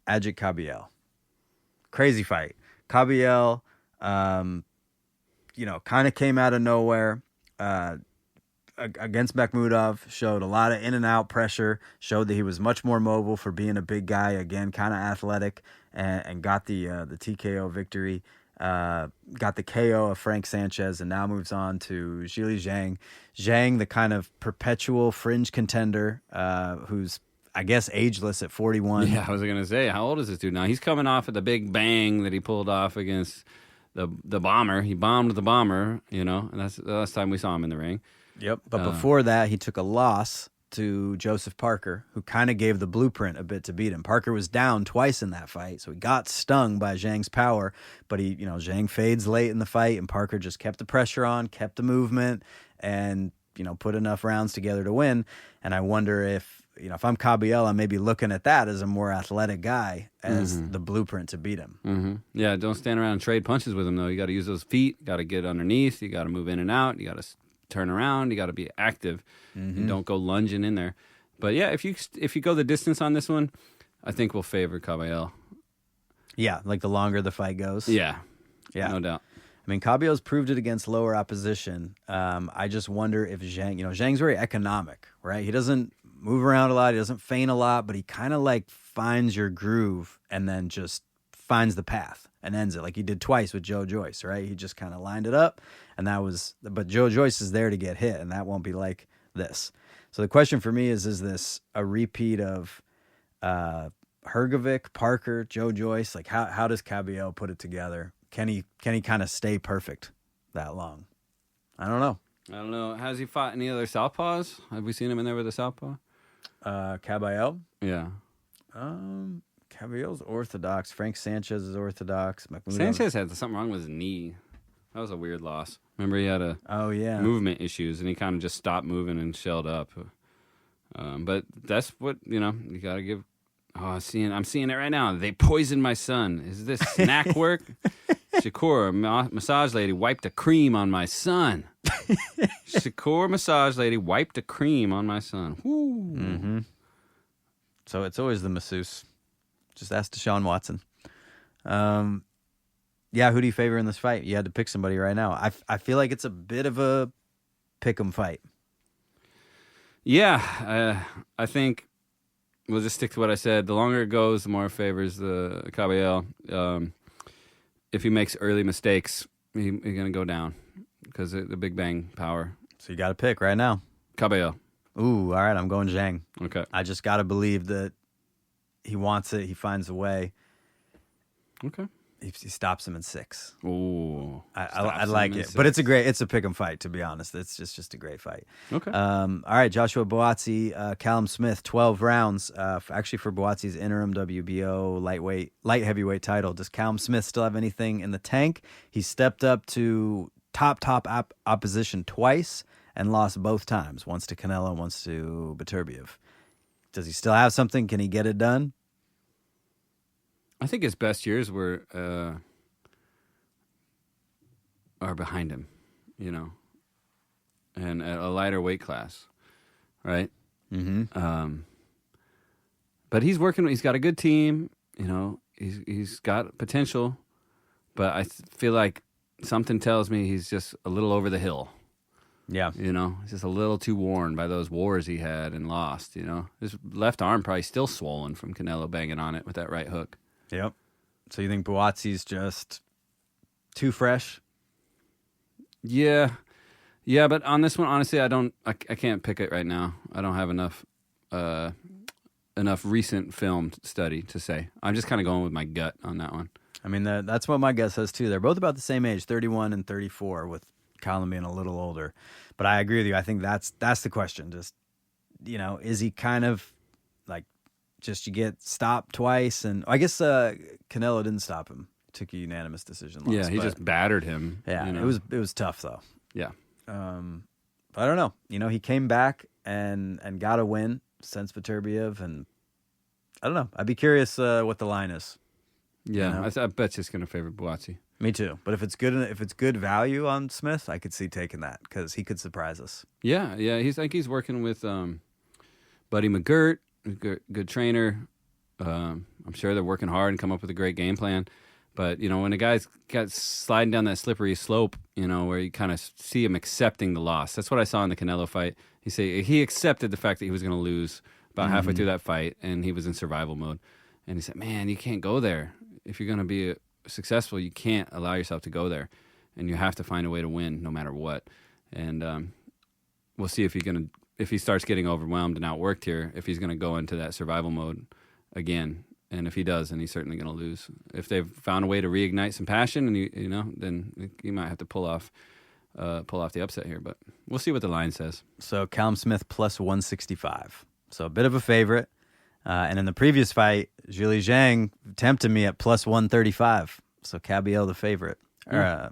[SPEAKER 1] Ajit Kabayel. Crazy fight. Kabayel, kind of came out of nowhere against Makhmudov, showed a lot of in and out pressure, showed that he was much more mobile for being a big guy, again, kind of athletic, and got the TKO victory. Got the KO of Frank Sanchez, and now moves on to Zhili Zhang. Zhang, the kind of perpetual fringe contender, who's, I guess, ageless at 41.
[SPEAKER 2] Yeah, I was going to say, how old is this dude now? He's coming off of the big bang that he pulled off against the bomber. He bombed the bomber, and that's the last time we saw him in the ring.
[SPEAKER 1] Yep. But before that, he took a loss to Joseph Parker, who kind of gave the blueprint a bit to beat him. Parker was down twice in that fight, so he got stung by Zhang's power, but Zhang fades late in the fight, and Parker just kept the pressure on, kept the movement, and, put enough rounds together to win. And I wonder if I'm Kabayel, I'm maybe looking at that as a more athletic guy as the blueprint to beat him.
[SPEAKER 2] Mm-hmm. Yeah, don't stand around and trade punches with him, though. You got to use those feet, got to get underneath, you got to move in and out, you got to turn around, you got to be active, and don't go lunging in there. But yeah, if you go the distance on this one, I think we'll favor Kabayel.
[SPEAKER 1] Yeah, like the longer the fight goes.
[SPEAKER 2] Yeah,
[SPEAKER 1] no
[SPEAKER 2] doubt.
[SPEAKER 1] I mean, Kabayel's proved it against lower opposition. I just wonder if Zhang, Zhang's very economic, right? He doesn't move around a lot, he doesn't feint a lot, but he kind of finds your groove and then just finds the path and ends it, like he did twice with Joe Joyce, right? He just kind of lined it up, and but Joe Joyce is there to get hit, and that won't be like this. So the question for me is this a repeat of Hrgovic, Parker, Joe Joyce? Like, how does Kabayel put it together? Can he kind of stay perfect that long? I don't know.
[SPEAKER 2] Has he fought any other southpaws? Have we seen him in there with a southpaw?
[SPEAKER 1] Kabayel?
[SPEAKER 2] Yeah.
[SPEAKER 1] Kabayel's orthodox. Frank Sanchez is orthodox.
[SPEAKER 2] Sanchez had something wrong with his knee. That was a weird loss. Remember, he had movement issues, and he kind of just stopped moving and shelled up. But that's what you got to give. Oh, I'm seeing it right now. They poisoned my son. Is this snack work? Shakur, massage lady, wiped a cream on my son. Shakur, massage lady, wiped a cream on my son. Woo.
[SPEAKER 1] Mm-hmm. So it's always the masseuse. Just ask Deshaun Watson. Yeah, who do you favor in this fight? You had to pick somebody right now. I feel like it's a bit of a pick 'em fight.
[SPEAKER 2] Yeah, I think we'll just stick to what I said. The longer it goes, the more it favors the Kabayel. If he makes early mistakes, he's going to go down because of the big bang power.
[SPEAKER 1] So you got to pick right now.
[SPEAKER 2] Cabello.
[SPEAKER 1] Ooh, all right. I'm going Zhang.
[SPEAKER 2] Okay.
[SPEAKER 1] I just got to believe that he wants it. He finds a way.
[SPEAKER 2] Okay.
[SPEAKER 1] He stops him in 6.
[SPEAKER 2] Ooh.
[SPEAKER 1] I like it, but it's a pick 'em fight. To be honest, it's just a great fight.
[SPEAKER 2] Okay.
[SPEAKER 1] All right, Joshua Buatsi, Callum Smith, 12 rounds. Actually, for Buatsi's interim WBO light heavyweight title. Does Callum Smith still have anything in the tank? He stepped up to top opposition twice and lost both times. Once to Canelo, once to Beterbiev. Does he still have something? Can he get it done?
[SPEAKER 2] I think his best years are behind him, and at a lighter weight class, right?
[SPEAKER 1] Mm-hmm.
[SPEAKER 2] But he's working. He's got a good team. He's got potential, but I feel like something tells me he's just a little over the hill.
[SPEAKER 1] Yeah.
[SPEAKER 2] He's just a little too worn by those wars he had and lost. His left arm probably still swollen from Canelo banging on it with that right hook.
[SPEAKER 1] Yep. So you think Buatsi's just too fresh?
[SPEAKER 2] Yeah, but on this one, honestly, I can't pick it right now. I don't have enough recent film study to say. I'm just kind of going with my gut on that one.
[SPEAKER 1] I mean, that's what my gut says too. They're both about the same age, 31 and 34, with Callum being a little older. But I agree with you. I think that's the question. Just, is he kind of like, just you get stopped twice, and I guess Canelo didn't stop him. Took a unanimous decision loss.
[SPEAKER 2] Yeah, he just battered him.
[SPEAKER 1] Yeah, it was tough though.
[SPEAKER 2] Yeah.
[SPEAKER 1] But I don't know. He came back and got a win since Beterbiev, and I don't know. I'd be curious what the line is.
[SPEAKER 2] Yeah, I bet you it's going to favor Buatsi.
[SPEAKER 1] Me too. But if it's good value on Smith, I could see taking that because he could surprise us.
[SPEAKER 2] Yeah. He's working with Buddy McGirt, good trainer. I'm sure they're working hard and come up with a great game plan. But when a guy's got sliding down that slippery slope, where you kind of see him accepting the loss. That's what I saw in the Canelo fight. He accepted the fact that he was going to lose about halfway through that fight, and he was in survival mode. And he said, "Man, you can't go there. If you're going to be successful, you can't allow yourself to go there, and you have to find a way to win no matter what." And we'll see if he starts getting overwhelmed and outworked here, if he's going to go into that survival mode again. And if he does, then he's certainly going to lose. If they've found a way to reignite some passion, and then he might have to pull off the upset here. But we'll see what the line says.
[SPEAKER 1] So Callum Smith plus 165. So a bit of a favorite. And in the previous fight, Zhilei Zhang tempted me at plus 135. So Cabello the favorite. Yeah.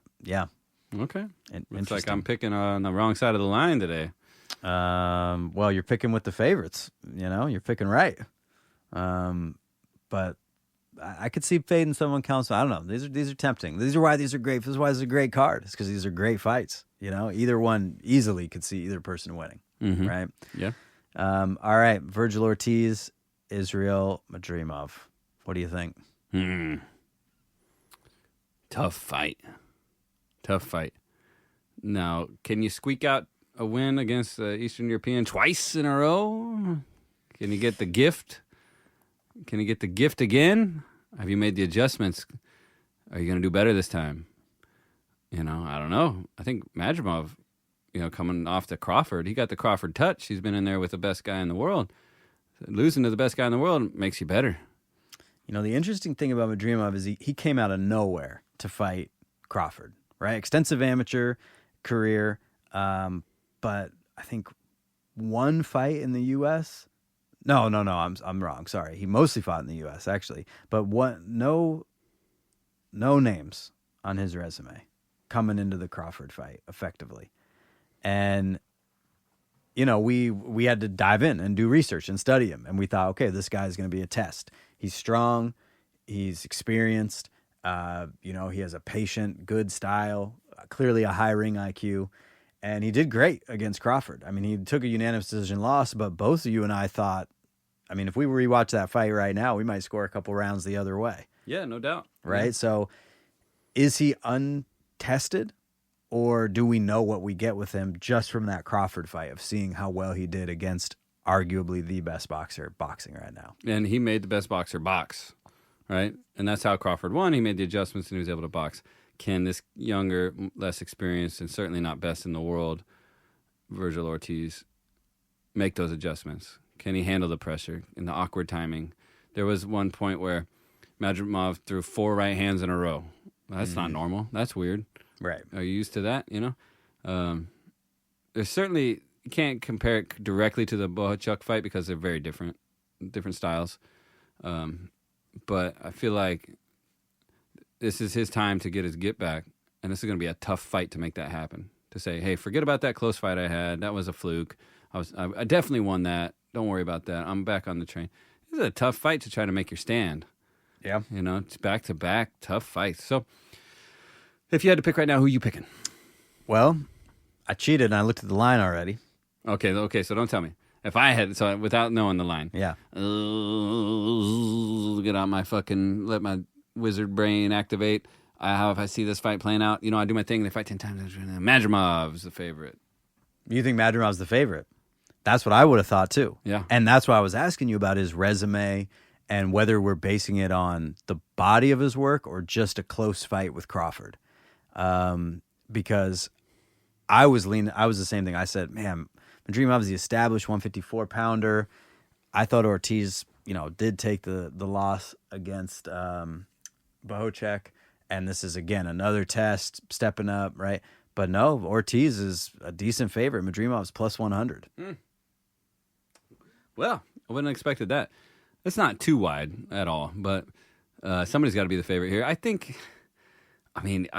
[SPEAKER 2] Okay. Looks like I'm picking on the wrong side of the line today.
[SPEAKER 1] Well, you're picking with the favorites. You're picking right. But I could see fading someone counts. I don't know. These are tempting. These are why these are great. This is why this is a great card. It's because these are great fights. Either one easily could see either person winning.
[SPEAKER 2] Mm-hmm.
[SPEAKER 1] Right?
[SPEAKER 2] Yeah.
[SPEAKER 1] All right. Virgil Ortiz, Israel Madrimov. What do you think?
[SPEAKER 2] Tough fight. Now, can you squeak out a win against the Eastern European twice in a row? Can you get the gift? Can you get the gift again? Have you made the adjustments? Are you going to do better this time? I don't know. I think Madrimov, coming off to Crawford, he got the Crawford touch. He's been in there with the best guy in the world. Losing to the best guy in the world makes you better.
[SPEAKER 1] The interesting thing about Madrimov is he came out of nowhere to fight Crawford, right? Extensive amateur career, but I think one fight in the U.S. No, I'm wrong. Sorry, he mostly fought in the U.S. actually, but no names on his resume coming into the Crawford fight effectively, and we had to dive in and do research and study him, and we thought, okay, this guy is going to be a test. He's strong, he's experienced, he has a patient, good style, clearly a high ring IQ. And he did great against Crawford. I mean, he took a unanimous decision loss, but both of you and I thought, if we rewatch that fight right now, we might score a couple rounds the other way.
[SPEAKER 2] Yeah, no doubt.
[SPEAKER 1] Right?
[SPEAKER 2] Yeah.
[SPEAKER 1] So is he untested, or do we know what we get with him just from that Crawford fight of seeing how well he did against arguably the best boxer boxing right now?
[SPEAKER 2] And he made the best boxer box, right? And that's how Crawford won. He made the adjustments and he was able to box. Can this younger, less experienced, and certainly not best in the world, Virgil Ortiz, make those adjustments? Can he handle the pressure and the awkward timing? There was one point where Madrimov threw 4 right hands in a row. That's not normal. That's weird.
[SPEAKER 1] Right.
[SPEAKER 2] Are you used to that? There's certainly, you can't compare it directly to the Bohachuk fight because they're very different styles. But I feel like this is his time to get his get back, and this is going to be a tough fight to make that happen. To say, hey, forget about that close fight I had. That was a fluke. I definitely won that. Don't worry about that. I'm back on the train. This is a tough fight to try to make your stand.
[SPEAKER 1] Yeah.
[SPEAKER 2] It's back-to-back tough fights. So if you had to pick right now, who are you picking?
[SPEAKER 1] Well, I cheated and I looked at the line already.
[SPEAKER 2] Okay, so don't tell me. If I had, so without knowing the line.
[SPEAKER 1] Yeah.
[SPEAKER 2] Get out my fucking, let my wizard brain activate. If I see this fight playing out, I do my thing. They fight 10 times. Madrimov's the favorite.
[SPEAKER 1] You think Madrimov's the favorite? That's what I would have thought too.
[SPEAKER 2] Yeah.
[SPEAKER 1] And that's why I was asking you about his resume and whether we're basing it on the body of his work or just a close fight with Crawford. Because I was the same thing. I said, man, Madrimov is the established 154-pounder. I thought Ortiz, did take the loss against Bohachuk. And this is, again, another test, stepping up, right? But no, Ortiz is a decent favorite. Madrimov's plus 100.
[SPEAKER 2] Well, I wouldn't have expected that. It's not too wide at all, but somebody's got to be the favorite here. I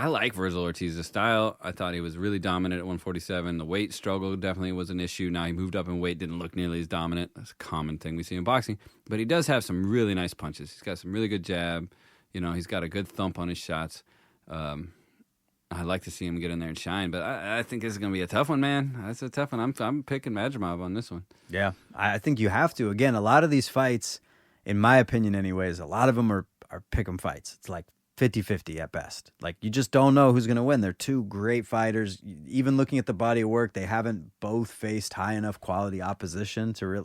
[SPEAKER 2] like Virgil Ortiz's style. I thought he was really dominant at 147. The weight struggle definitely was an issue. Now he moved up in weight, didn't look nearly as dominant. That's a common thing we see in boxing. But he does have some really nice punches. He's got some really good jab. He's got a good thump on his shots. I'd like to see him get in there and shine, but I think this is going to be a tough one, man. That's a tough one. I'm picking Madrimov on this one.
[SPEAKER 1] Yeah, I think you have to. Again, a lot of these fights, in my opinion anyways, a lot of them are pick 'em fights. It's like 50-50 at best. Like, you just don't know who's going to win. They're two great fighters. Even looking at the body of work, they haven't both faced high enough quality opposition to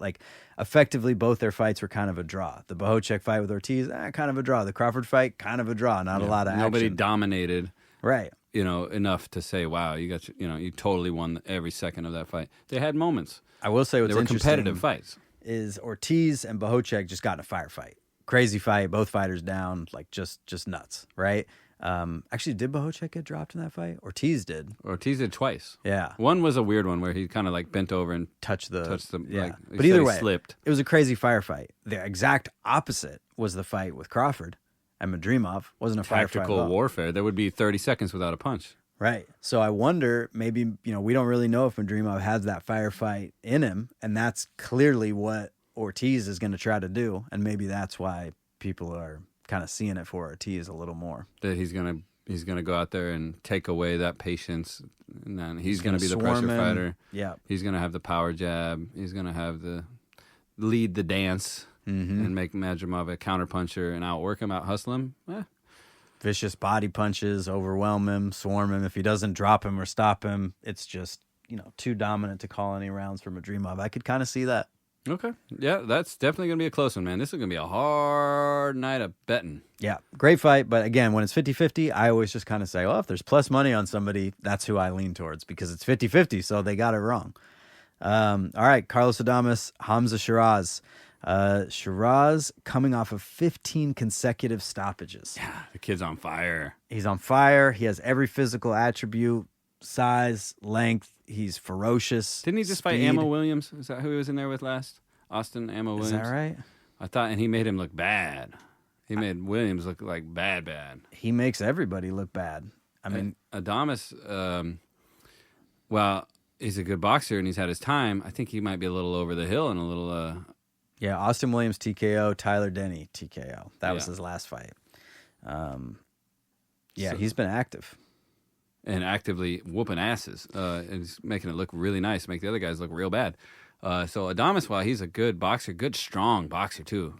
[SPEAKER 1] effectively both their fights were kind of a draw. The Bohachuk fight with Ortiz, kind of a draw. The Crawford fight, kind of a draw. Not a lot of
[SPEAKER 2] Nobody
[SPEAKER 1] action.
[SPEAKER 2] dominated.
[SPEAKER 1] Right.
[SPEAKER 2] Enough to say, wow, you totally won every second of that fight. They had moments.
[SPEAKER 1] I will say what's
[SPEAKER 2] they were
[SPEAKER 1] interesting
[SPEAKER 2] competitive fights.
[SPEAKER 1] Is Ortiz and Bohachuk just got in a firefight. Crazy fight, both fighters down, just nuts, right? Actually, did Bohachuk get dropped in that fight? Ortiz did.
[SPEAKER 2] Ortiz did twice.
[SPEAKER 1] Yeah.
[SPEAKER 2] One was a weird one where he kind of bent over and
[SPEAKER 1] touched the
[SPEAKER 2] yeah.
[SPEAKER 1] But either way,
[SPEAKER 2] slipped.
[SPEAKER 1] It was a crazy firefight. The exact opposite was the fight with Crawford and Madrimov. Wasn't a
[SPEAKER 2] tactical
[SPEAKER 1] firefight
[SPEAKER 2] warfare. There would be 30 seconds without a punch.
[SPEAKER 1] Right. So I wonder, maybe, we don't really know if Madrimov has that firefight in him, and that's clearly what Ortiz is going to try to do, and maybe that's why people are kind of seeing it for Ortiz a little more.
[SPEAKER 2] That he's gonna go out there and take away that patience, and then he's gonna be the pressure fighter.
[SPEAKER 1] Yeah,
[SPEAKER 2] he's gonna have the power jab. He's gonna have lead the dance and make Madrimov a counterpuncher and outwork him, out hustle him.
[SPEAKER 1] Vicious body punches, overwhelm him, swarm him. If he doesn't drop him or stop him, it's just too dominant to call any rounds for Madrimov. I could kind of see that.
[SPEAKER 2] Okay. Yeah, that's definitely going to be a close one, man. This is going to be a hard night of betting.
[SPEAKER 1] Yeah, great fight. But again, when it's 50-50, I always just kind of say, well, if there's plus money on somebody, that's who I lean towards because it's 50-50, so they got it wrong. All right, Carlos Adames, Hamza Shiraz. Shiraz coming off of 15 consecutive stoppages.
[SPEAKER 2] Yeah, the kid's on fire.
[SPEAKER 1] He's on fire. He has every physical attribute, size, length. He's ferocious.
[SPEAKER 2] Didn't he just fight Ammo Williams? Is that who he was in there with last? Austin Ammo Williams?
[SPEAKER 1] Is that right?
[SPEAKER 2] I thought, and he made him look bad. He made Williams look like bad.
[SPEAKER 1] He makes everybody look bad. I mean,
[SPEAKER 2] Adames, well, he's a good boxer and he's had his time. I think he might be a little over the hill and a little...
[SPEAKER 1] Yeah, Austin Williams TKO, Tyler Denny TKO. That was his last fight. He's been active.
[SPEAKER 2] And actively whooping asses. And he's making it look really nice, make the other guys look real bad. So Adames, while he's a good boxer, good strong boxer too.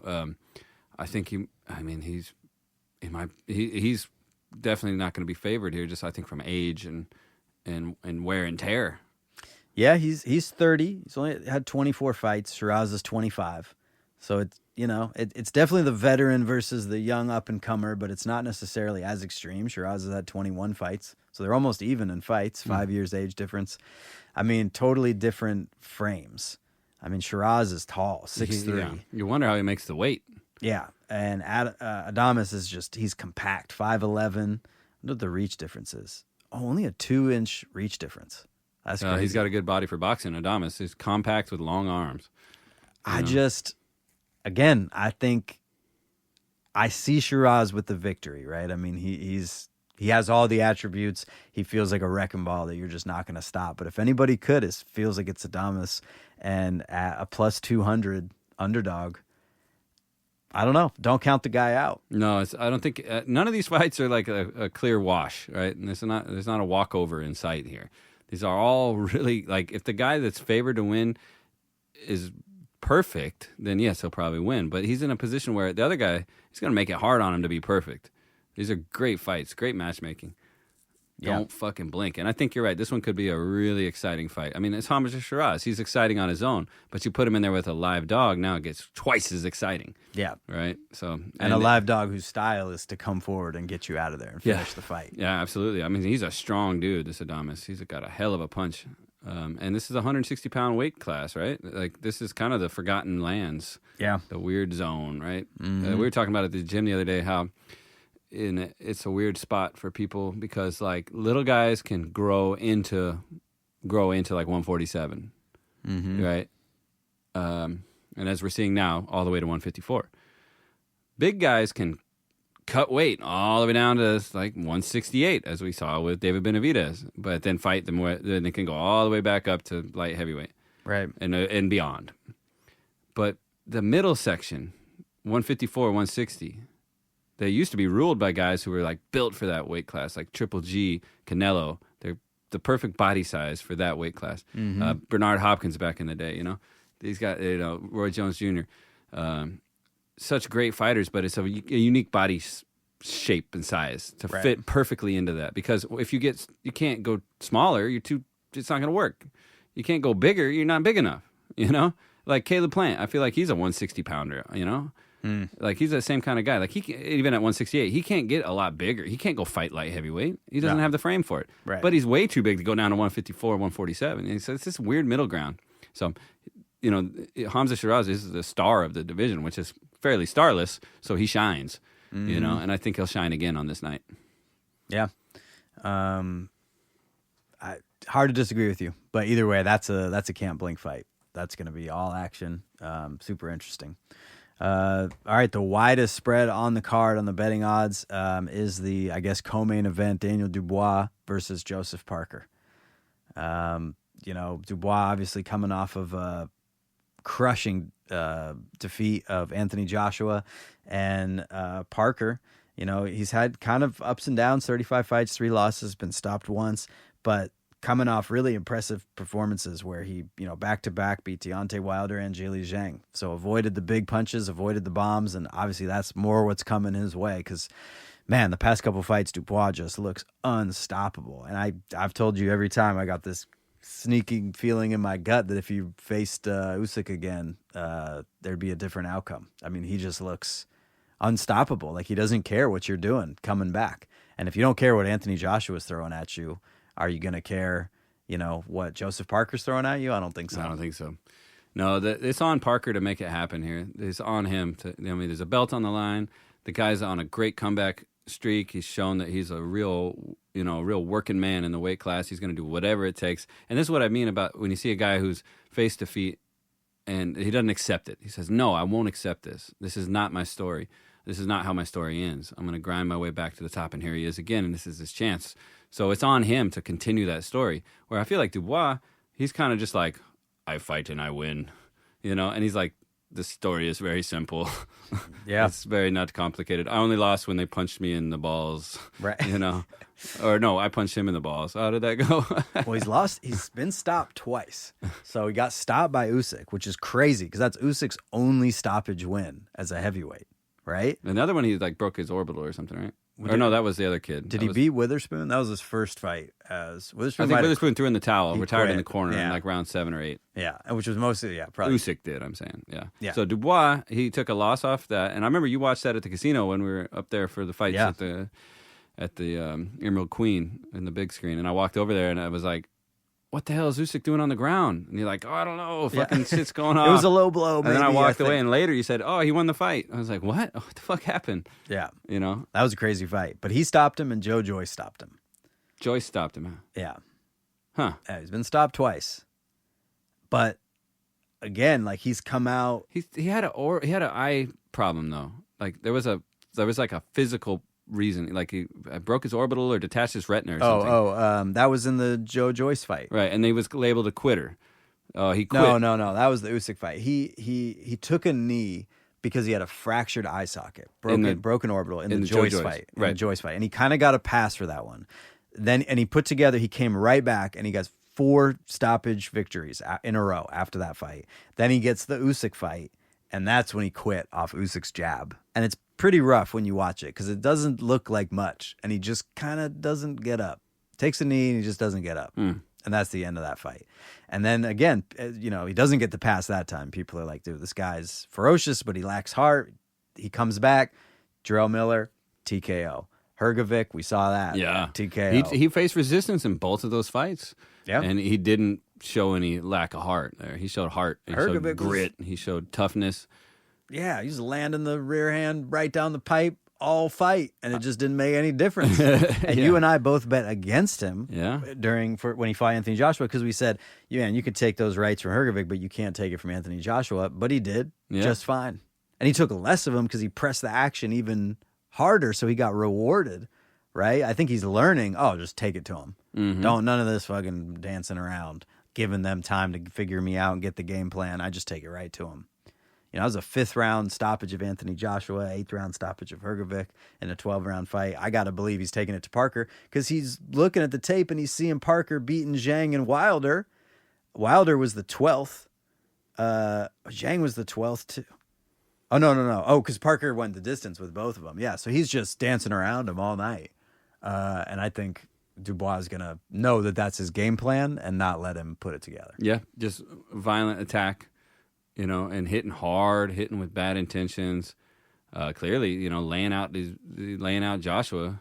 [SPEAKER 2] I think he's definitely not going to be favored here. Just I think from age and wear and tear.
[SPEAKER 1] Yeah, he's 30. He's only had 24 fights. Shiraz is 25. So it's definitely the veteran versus the young up and comer, but it's not necessarily as extreme. Shiraz has had 21 fights, so they're almost even in fights. 5 years age difference. I mean, totally different frames. I mean, Shiraz is tall, 6'3".
[SPEAKER 2] Yeah. You wonder how he makes the weight.
[SPEAKER 1] Yeah, and Adames is he's compact, 5'11". I wonder what the reach difference is. Oh, only a 2-inch reach difference. That's crazy.
[SPEAKER 2] He's got a good body for boxing. Adames. He's compact with long arms.
[SPEAKER 1] I think I see Shiraz with the victory, right? I mean, he has all the attributes. He feels like a wrecking ball that you're just not going to stop. But if anybody could, it feels like it's Adames, and at a plus 200 underdog. I don't know. Don't count the guy out.
[SPEAKER 2] No, I don't think none of these fights are like a clear wash, right? And there's not a walkover in sight here. These are all really like, if the guy that's favored to win is perfect, then yes, he'll probably win. But he's in a position where the other guy, he's going to make it hard on him to be perfect. These are great fights, great matchmaking. Don't fucking blink. And I think you're right. This one could be a really exciting fight. I mean, it's Hamza Shiraz. He's exciting on his own, but you put him in there with a live dog, now it gets twice as exciting.
[SPEAKER 1] Yeah.
[SPEAKER 2] Right? So
[SPEAKER 1] and a live dog whose style is to come forward and get you out of there and finish the fight.
[SPEAKER 2] Yeah, absolutely. I mean, he's a strong dude, this Adames. He's got a hell of a punch. And this is a 160-pound weight class, right? Like, this is kind of the forgotten lands.
[SPEAKER 1] Yeah.
[SPEAKER 2] The weird zone, right?
[SPEAKER 1] Mm-hmm.
[SPEAKER 2] We were talking about at the gym the other day how it's a weird spot for people because, like, little guys can grow into like 147, right? And as we're seeing now, all the way to 154. Big guys can cut weight all the way down to like 168, as we saw with David Benavidez, but then fight them. Then they can go all the way back up to light heavyweight,
[SPEAKER 1] right,
[SPEAKER 2] and beyond. But the middle section, 154, 160. They used to be ruled by guys who were like built for that weight class, like Triple G, Canelo. They're the perfect body size for that weight class. Bernard Hopkins back in the day, these guys, Roy Jones Jr. Such great fighters, but it's a unique body shape and size to fit perfectly into that. Because if you can't go smaller, it's not going to work. You can't go bigger, you're not big enough. Like Caleb Plant, I feel like he's a 160 pounder. Like he's the same kind of guy. Like even at 168, he can't get a lot bigger. He can't go fight light heavyweight. He doesn't have the frame for it.
[SPEAKER 1] Right.
[SPEAKER 2] But he's way too big to go down to 154, 147. And so it's this weird middle ground. So, Hamza Shiraz is the star of the division, which is fairly starless. So he shines, and I think he'll shine again on this night.
[SPEAKER 1] Yeah. Hard to disagree with you, but either way, that's a can't blink fight. That's going to be all action. Super interesting. All right, the widest spread on the card on the betting odds is the, I guess, co-main event, Daniel Dubois versus Joseph Parker. Dubois obviously coming off of a crushing defeat of Anthony Joshua, and Parker, he's had kind of ups and downs, 35 fights, 3 losses, been stopped once, but coming off really impressive performances where he, back-to-back beat Deontay Wilder and Zhilei Zhang. So avoided the big punches, avoided the bombs, and obviously that's more what's coming his way because, man, the past couple fights, Dubois just looks unstoppable. And I've told you every time I got this sneaking feeling in my gut that if you faced Usyk again, there'd be a different outcome. I mean, he just looks unstoppable. Like he doesn't care what you're doing coming back. And if you don't care what Anthony Joshua's throwing at you, are you going to care, what Joseph Parker's throwing at you? I don't think so.
[SPEAKER 2] I don't think so. No, it's on Parker to make it happen here. It's on him. There's a belt on the line. The guy's on a great comeback streak. He's shown that he's a real working man in the weight class. He's going to do whatever it takes. And this is what I mean about when you see a guy who's face defeat and he doesn't accept it. He says, no, I won't accept this. This is not my story. This is not how my story ends. I'm going to grind my way back to the top, and here he is again, and this is his chance. So it's on him to continue that story. Where I feel like Dubois, he's kind of just like, I fight and I win, and he's like, the story is very simple.
[SPEAKER 1] Yeah.
[SPEAKER 2] It's very not complicated. I only lost when they punched me in the balls,
[SPEAKER 1] right?
[SPEAKER 2] Or no, I punched him in the balls. How did that go?
[SPEAKER 1] Well, he's been stopped twice. So he got stopped by Usyk, which is crazy because that's Usyk's only stoppage win as a heavyweight, right?
[SPEAKER 2] Another one, he broke his orbital or something, right? No, that was the other kid.
[SPEAKER 1] Did he beat Witherspoon? That was his first fight. As Witherspoon,
[SPEAKER 2] I think Witherspoon threw in the towel, retired
[SPEAKER 1] quit.
[SPEAKER 2] in the corner in
[SPEAKER 1] Yeah.
[SPEAKER 2] like round 7 or 8.
[SPEAKER 1] Yeah, which was mostly probably
[SPEAKER 2] Usyk did. I'm saying,
[SPEAKER 1] Yeah.
[SPEAKER 2] So Dubois, he took a loss off that, and I remember you watched that at the casino when we were up there for the fights at the Emerald Queen in the big screen, and I walked over there and I was like, what the hell is Usyk doing on the ground? And you're like, oh, I don't know. Fucking shit's going on.
[SPEAKER 1] It was a low blow,
[SPEAKER 2] And then I
[SPEAKER 1] maybe,
[SPEAKER 2] walked away,
[SPEAKER 1] think.
[SPEAKER 2] and later you said, oh, he won the fight. I was like, what? What the fuck happened?
[SPEAKER 1] Yeah.
[SPEAKER 2] You know?
[SPEAKER 1] That was a crazy fight. But he stopped him, and Joe Joyce stopped him.
[SPEAKER 2] Joyce stopped him.
[SPEAKER 1] Yeah.
[SPEAKER 2] Huh.
[SPEAKER 1] Yeah, he's been stopped twice. But, again, like, he's come out.
[SPEAKER 2] He had an eye problem, though. Like, there was like a physical reason. Like, he broke his orbital or detached his retina or something.
[SPEAKER 1] That was in the Joe Joyce fight.
[SPEAKER 2] Right, and they was labeled a quitter. He quit.
[SPEAKER 1] No. That was the Usyk fight. He took a knee because he had a fractured eye socket, broken orbital in the Joyce fight. In the Joyce fight. And he kind of got a pass for that one. And he put together, he came right back, and he got 4 stoppage victories in a row after that fight. Then he gets the Usyk fight, and that's when he quit off Usyk's jab. And it's pretty rough when you watch it because it doesn't look like much, and he just kind of doesn't get up. Takes a knee, and he just doesn't get up. And that's the end of that fight. And then, again, he doesn't get the pass that time. People are like, dude, this guy's ferocious, but he lacks heart. He comes back. Jarrell Miller, TKO. Hrgovic, we saw that.
[SPEAKER 2] Yeah.
[SPEAKER 1] TKO.
[SPEAKER 2] He faced resistance in both of those fights.
[SPEAKER 1] Yeah.
[SPEAKER 2] And he didn't show any lack of heart there. He showed heart. He showed grit. He showed toughness.
[SPEAKER 1] Yeah, he was landing the rear hand right down the pipe all fight, and it just didn't make any difference. And you and I both bet against him when he fought Anthony Joshua because we said, you could take those rights from Hrgovic, but you can't take it from Anthony Joshua. But he did just fine. And he took less of him because he pressed the action even harder, so he got rewarded, right? I think he's learning, just take it to him. None of this fucking dancing around, giving them time to figure me out and get the game plan. I just take it right to him. It was a 5th round stoppage of Anthony Joshua, 8th round stoppage of Hrgovic in a 12-round fight. I got to believe he's taking it to Parker because he's looking at the tape and he's seeing Parker beating Zhang and Wilder. Wilder was the 12th. Zhang was the 12th too. Oh, no. Oh, because Parker went the distance with both of them. Yeah, so he's just dancing around him all night. And I think Dubois is going to know that that's his game plan and not let him put it together.
[SPEAKER 2] Yeah, just violent attack. And hitting hard, hitting with bad intentions. Clearly, laying out Joshua,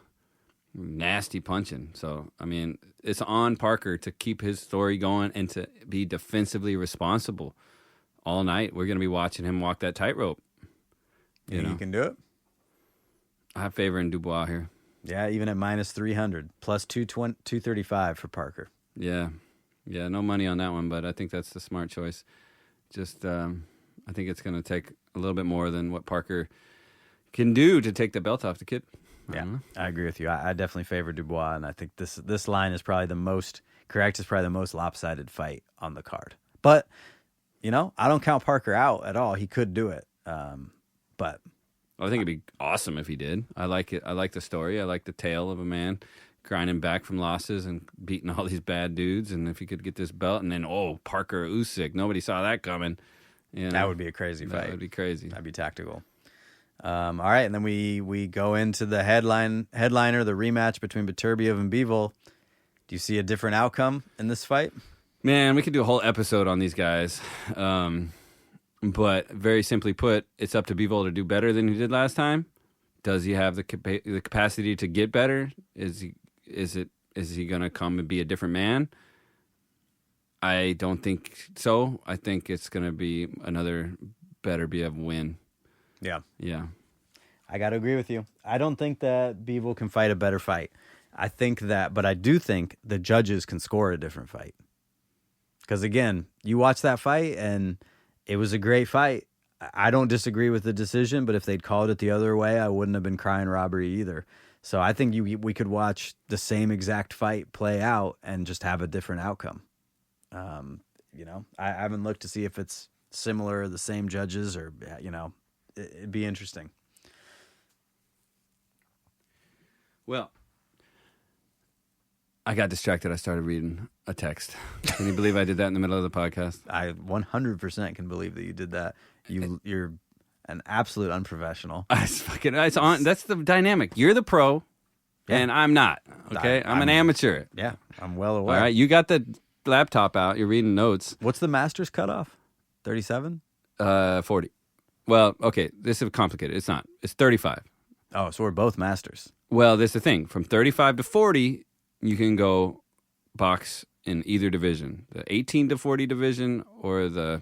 [SPEAKER 2] nasty punching. So, I mean, it's on Parker to keep his story going and to be defensively responsible all night. We're going to be watching him walk that tightrope.
[SPEAKER 1] You can do it.
[SPEAKER 2] I have favor in Dubois here.
[SPEAKER 1] Yeah, even at minus 300, plus 235 for Parker.
[SPEAKER 2] Yeah, no money on that one, but I think that's the smart choice. Just, I think it's going to take a little bit more than what Parker can do to take the belt off the kid.
[SPEAKER 1] I agree with you. I definitely favor Dubois, and I think this line is probably the most correct. It's probably the most lopsided fight on the card. But, I don't count Parker out at all. He could do it. But
[SPEAKER 2] I think it'd be awesome if he did. I like it. I like the story. I like the tale of a man grinding back from losses and beating all these bad dudes. And if he could get this belt and then, Parker Usyk, nobody saw that coming.
[SPEAKER 1] That would be a crazy fight.
[SPEAKER 2] That would be crazy.
[SPEAKER 1] That'd be tactical. All right, and then we go into the headliner, the rematch between Beterbiev and Bivol. Do you see a different outcome in this fight?
[SPEAKER 2] Man, we could do a whole episode on these guys. But very simply put, it's up to Bivol to do better than he did last time. Does he have the capacity to get better? Is he going to come and be a different man? I don't think so. I think it's going to be another Beterbiev win.
[SPEAKER 1] Yeah.
[SPEAKER 2] I
[SPEAKER 1] got to agree with you. I don't think that Bivol can fight a better fight. But I do think the judges can score a different fight. Because again, you watch that fight and it was a great fight. I don't disagree with the decision, but if they'd called it the other way, I wouldn't have been crying robbery either. So I think we could watch the same exact fight play out and just have a different outcome. I haven't looked to see if it's similar, the same judges, or it'd be interesting.
[SPEAKER 2] Well, I got distracted. I started reading a text. Can you believe I did that in the middle of the podcast?
[SPEAKER 1] I 100% can believe that you did that. You're an absolute unprofessional.
[SPEAKER 2] It's on. That's the dynamic. You're the pro, and I'm not. Okay, I'm an amateur.
[SPEAKER 1] Yeah, I'm well aware.
[SPEAKER 2] All right, you got the laptop out. You're reading notes.
[SPEAKER 1] What's the Masters cutoff? 37?
[SPEAKER 2] 40. Well, okay, this is complicated. It's not. It's 35.
[SPEAKER 1] Oh, so we're both Masters.
[SPEAKER 2] Well, this is the thing. From 35 to 40, you can go box in either division, the 18 to 40 division or the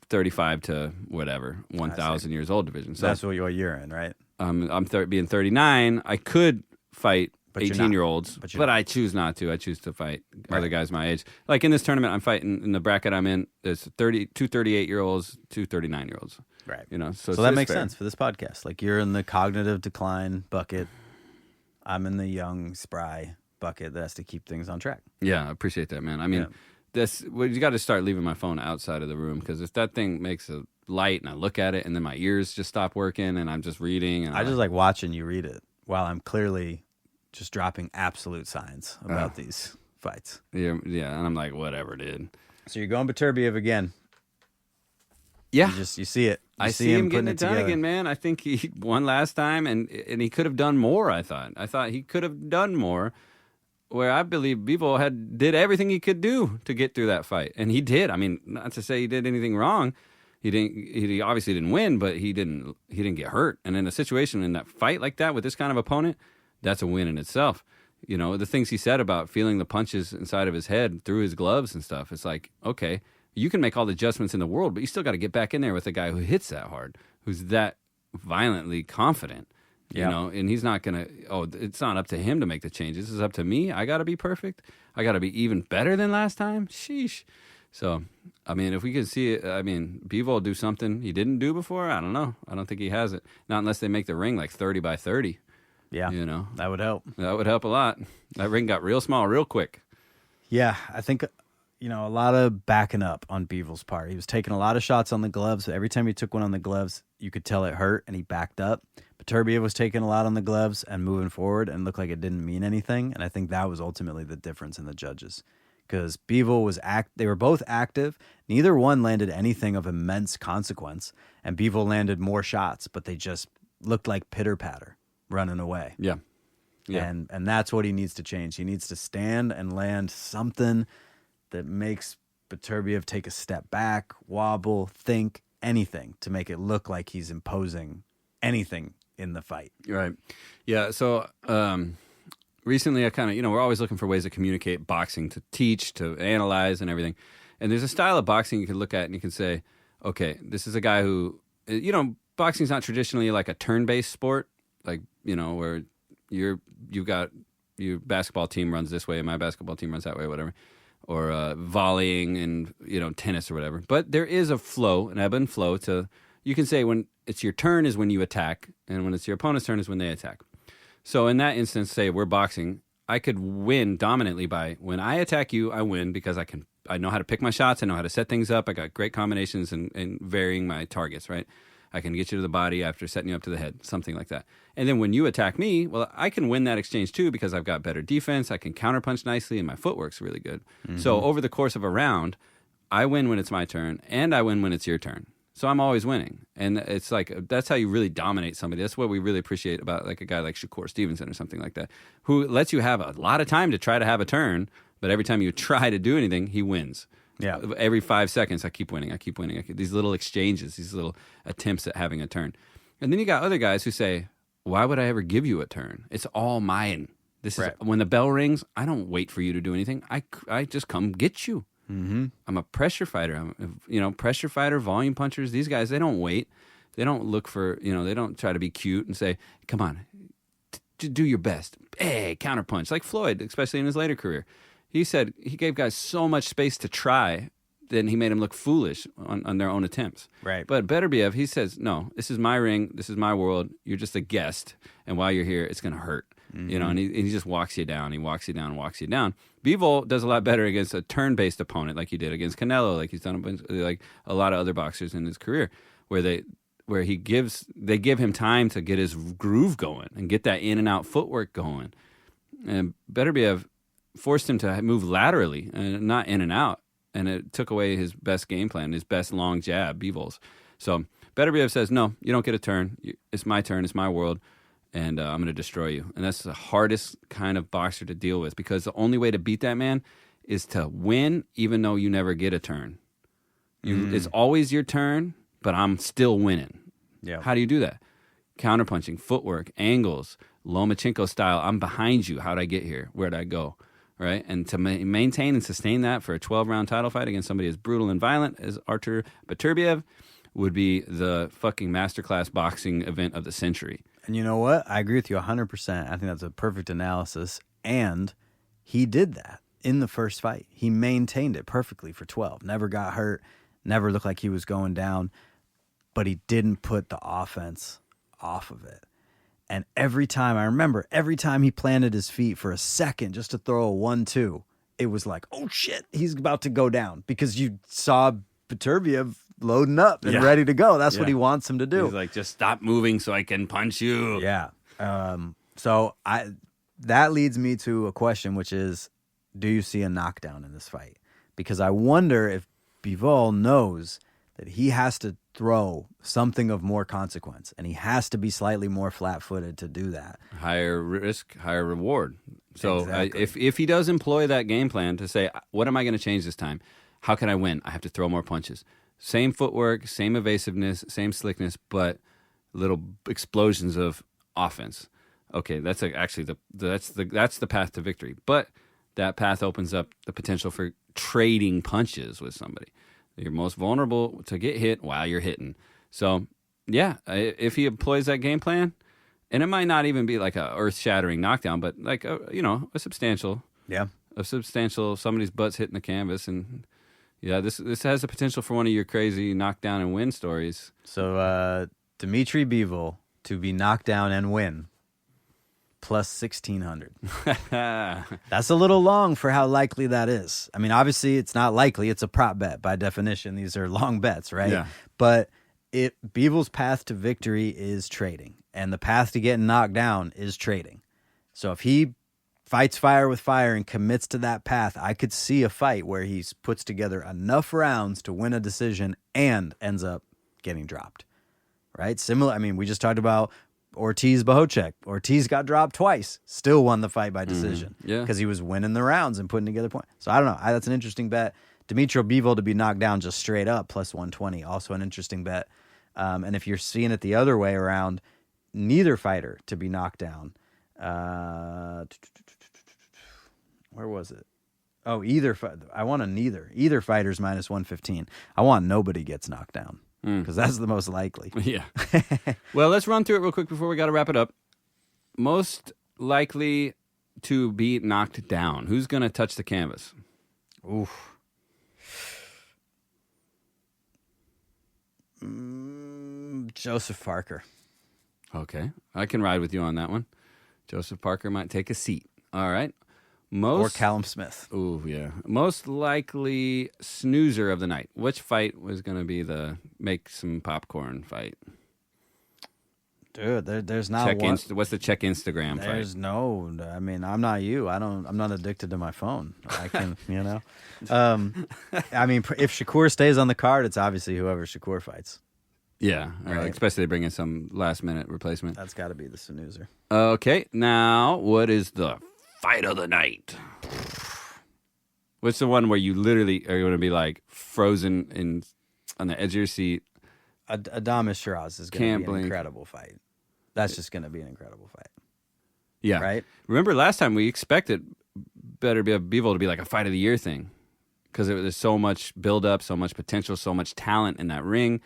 [SPEAKER 2] 35 to whatever 1,000 years old division. So
[SPEAKER 1] that's what you're in, right?
[SPEAKER 2] I'm being 39. I could fight
[SPEAKER 1] But you're
[SPEAKER 2] 18-year-olds,
[SPEAKER 1] But you're
[SPEAKER 2] but
[SPEAKER 1] not.
[SPEAKER 2] I choose not to. I choose to fight
[SPEAKER 1] Right.
[SPEAKER 2] other guys my age. Like in this tournament, I'm fighting in the bracket I'm in. There's 2 38-year-olds, 2 39-year-olds.
[SPEAKER 1] Right.
[SPEAKER 2] You know, so
[SPEAKER 1] So that
[SPEAKER 2] it's
[SPEAKER 1] makes
[SPEAKER 2] fair.
[SPEAKER 1] sense for this podcast. Like you're in the cognitive decline bucket. I'm in the young, spry bucket that has to keep things on track.
[SPEAKER 2] Yeah, I appreciate that, man. I mean,
[SPEAKER 1] Yeah.
[SPEAKER 2] you got to start leaving my phone outside of the room because if that thing makes a light and I look at it and then my ears just stop working and I'm just reading. And
[SPEAKER 1] I just like watching you read it while I'm clearly just dropping absolute signs about these fights.
[SPEAKER 2] yeah, and I'm like, whatever, dude.
[SPEAKER 1] So you're going Beterbiev again.
[SPEAKER 2] Yeah,
[SPEAKER 1] You see it. You
[SPEAKER 2] I see him getting
[SPEAKER 1] putting
[SPEAKER 2] it done
[SPEAKER 1] together.
[SPEAKER 2] again, man. I think he won last time, and he could have done more. I thought he could have done more. Where I believe Bivol did everything he could do to get through that fight, and he did. I mean, not to say he did anything wrong. He didn't. He obviously didn't win, but he didn't get hurt. And in a situation in that fight like that with this kind of opponent, that's a win in itself. You know, the things he said about feeling the punches inside of his head through his gloves and stuff. It's like, okay, you can make all the adjustments in the world, but you still got to get back in there with a guy who hits that hard, who's that violently confident. You
[SPEAKER 1] Yeah.
[SPEAKER 2] know, and he's not going to, it's not up to him to make the changes. This is up to me. I got to be perfect. I got to be even better than last time. Sheesh. So, I mean, if we could see it, I mean, Bivol will do something he didn't do before. I don't know. I don't think he has it. Not unless they make the ring like 30 by 30.
[SPEAKER 1] Yeah,
[SPEAKER 2] You know,
[SPEAKER 1] that would help.
[SPEAKER 2] that would help a lot. That ring got real small real quick.
[SPEAKER 1] Yeah, I think, a lot of backing up on Beevel's part. He was taking a lot of shots on the gloves. Every time he took one on the gloves, you could tell it hurt, and he backed up. Beterbiev was taking a lot on the gloves and moving forward and looked like it didn't mean anything. And I think that was ultimately the difference in the judges. Because Bivol was they were both active. Neither one landed anything of immense consequence. And Bivol landed more shots, but they just looked like pitter-patter running away.
[SPEAKER 2] Yeah. Yeah.
[SPEAKER 1] And that's what he needs to change. He needs to stand and land something that makes Beterbiev take a step back, wobble, think, anything to make it look like he's imposing anything in the fight.
[SPEAKER 2] Right. Yeah. So recently I kind of, we're always looking for ways to communicate boxing, to teach, to analyze and everything. And there's a style of boxing you can look at and you can say, okay, this is a guy who, boxing's not traditionally like a turn-based sport, like, where you've got your basketball team runs this way and my basketball team runs that way, whatever. Or volleying and, tennis or whatever. But there is a flow, an ebb and flow to, you can say when it's your turn is when you attack, and when it's your opponent's turn is when they attack. So in that instance, say we're boxing, I could win dominantly by when I attack you, I win because I know how to pick my shots, I know how to set things up, I got great combinations and varying my targets, right? I can get you to the body after setting you up to the head, something like that. And then when you attack me, well, I can win that exchange too because I've got better defense, I can counterpunch nicely, and my footwork's really good. Mm-hmm. So over the course of a round, I win when it's my turn, and I win when it's your turn. So I'm always winning. And it's like, that's how you really dominate somebody. That's what we really appreciate about like a guy like Shakur Stevenson or something like that, who lets you have a lot of time to try to have a turn, but every time you try to do anything, he wins.
[SPEAKER 1] Yeah.
[SPEAKER 2] Every 5 seconds, I keep winning. These little exchanges, these little attempts at having a turn. And then you got other guys who say, why would I ever give you a turn? It's all mine. This
[SPEAKER 1] Right.
[SPEAKER 2] is when the bell rings, I don't wait for you to do anything. I just come get you.
[SPEAKER 1] Mm-hmm.
[SPEAKER 2] I'm a pressure fighter. Pressure fighter, volume punchers. These guys, they don't wait. They don't look for, they don't try to be cute and say, come on, do your best. Hey, counterpunch. Like Floyd, especially in his later career. He said he gave guys so much space to try, then he made them look foolish on their own attempts.
[SPEAKER 1] Right.
[SPEAKER 2] But Beterbiev, he says, no, this is my ring. This is my world. You're just a guest. And while you're here, it's going to hurt.
[SPEAKER 1] Mm-hmm.
[SPEAKER 2] And he just walks you down. He walks you down, walks you down. Bivol does a lot better against a turn-based opponent like he did against Canelo, like he's done like a lot of other boxers in his career, where they give him time to get his groove going and get that in and out footwork going. And Beterbiev forced him to move laterally and not in and out, and it took away his best game plan, his best long jab, Bivol's. So Beterbiev says, no, you don't get a turn. It's my turn. It's my world. And I'm going to destroy you. And that's the hardest kind of boxer to deal with because the only way to beat that man is to win even though you never get a turn. It's always your turn, but I'm still winning.
[SPEAKER 1] Yeah.
[SPEAKER 2] How do you do that? Counterpunching, footwork, angles, Lomachenko style. I'm behind you. How'd I get here? Where'd I go? right? And to maintain and sustain that for a 12-round title fight against somebody as brutal and violent as Artur Beterbiev would be the fucking masterclass boxing event of the century.
[SPEAKER 1] And you know what? I agree with you 100%. I think that's a perfect analysis. And he did that in the first fight. He maintained it perfectly for 12. Never got hurt. Never looked like he was going down. But he didn't put the offense off of it. And every time he planted his feet for a second just to throw a 1-2, it was like, oh shit, he's about to go down. Because you saw Beterbiev loading up and ready to go. That's what he wants him to do.
[SPEAKER 2] He's like, just stop moving so I can punch you.
[SPEAKER 1] Yeah. So that leads me to a question, which is, do you see a knockdown in this fight? Because I wonder if Bivol knows that he has to throw something of more consequence, and he has to be slightly more flat-footed to do that.
[SPEAKER 2] Higher risk, higher reward. So
[SPEAKER 1] Exactly.
[SPEAKER 2] if he does employ that game plan to say, what am I going to change this time? How can I win? I have to throw more punches. Same footwork, same evasiveness, same slickness, but little explosions of offense. Okay, that's that's the path to victory. But that path opens up the potential for trading punches with somebody. You're most vulnerable to get hit while you're hitting. So, yeah, if he employs that game plan, and it might not even be like a earth-shattering knockdown, but like a substantial, somebody's butt's hitting the canvas, and yeah, this has the potential for one of your crazy knockdown and win stories.
[SPEAKER 1] So Dmitry Bivol to be knocked down and win, plus 1,600. That's a little long for how likely that is. I mean, obviously, it's not likely. It's a prop bet. By definition, these are long bets, right?
[SPEAKER 2] Yeah.
[SPEAKER 1] But Bivol's path to victory is trading, and the path to getting knocked down is trading. So if he fights fire with fire and commits to that path, I could see a fight where he puts together enough rounds to win a decision and ends up getting dropped, right? Similar. I mean, we just talked about Ortiz Bohocek. Ortiz got dropped twice, still won the fight by decision.
[SPEAKER 2] Yeah.
[SPEAKER 1] Because he was winning the rounds and putting together points. So I don't know. That's an interesting bet. Dmitry Bivol to be knocked down just straight up, plus 120, also an interesting bet. And if you're seeing it the other way around, neither fighter to be knocked down. Where was it? Oh, I want a neither. Either fighter's minus 115. I want nobody gets knocked down because that's the most likely.
[SPEAKER 2] Yeah. Well, let's run through it real quick before we got to wrap it up. Most likely to be knocked down. Who's going to touch the canvas?
[SPEAKER 1] Oof. Joseph Parker.
[SPEAKER 2] Okay. I can ride with you on that one. Joseph Parker might take a seat. All right.
[SPEAKER 1] Or Callum Smith.
[SPEAKER 2] Ooh, yeah. Most likely snoozer of the night. Which fight was going to be the make some popcorn fight?
[SPEAKER 1] Dude, there's not one.
[SPEAKER 2] What's the check Instagram fight?
[SPEAKER 1] There's no. I mean, I'm not you. I'm not addicted to my phone. I can, I mean, if Shakur stays on the card, it's obviously whoever Shakur fights.
[SPEAKER 2] Yeah,
[SPEAKER 1] Right.
[SPEAKER 2] especially bring in some last-minute replacement.
[SPEAKER 1] That's got to be the snoozer.
[SPEAKER 2] Okay, now what is the fight of the night? What's the one where you literally are going to be like frozen on the edge of your seat?
[SPEAKER 1] Adames Shiraz is going to
[SPEAKER 2] Can't
[SPEAKER 1] be an
[SPEAKER 2] blink.
[SPEAKER 1] incredible fight. That's just going to be an incredible fight.
[SPEAKER 2] Yeah.
[SPEAKER 1] Right?
[SPEAKER 2] Remember last time we expected Bivol to be like a fight of the year thing because there's so much build-up, so much potential, so much talent in that ring.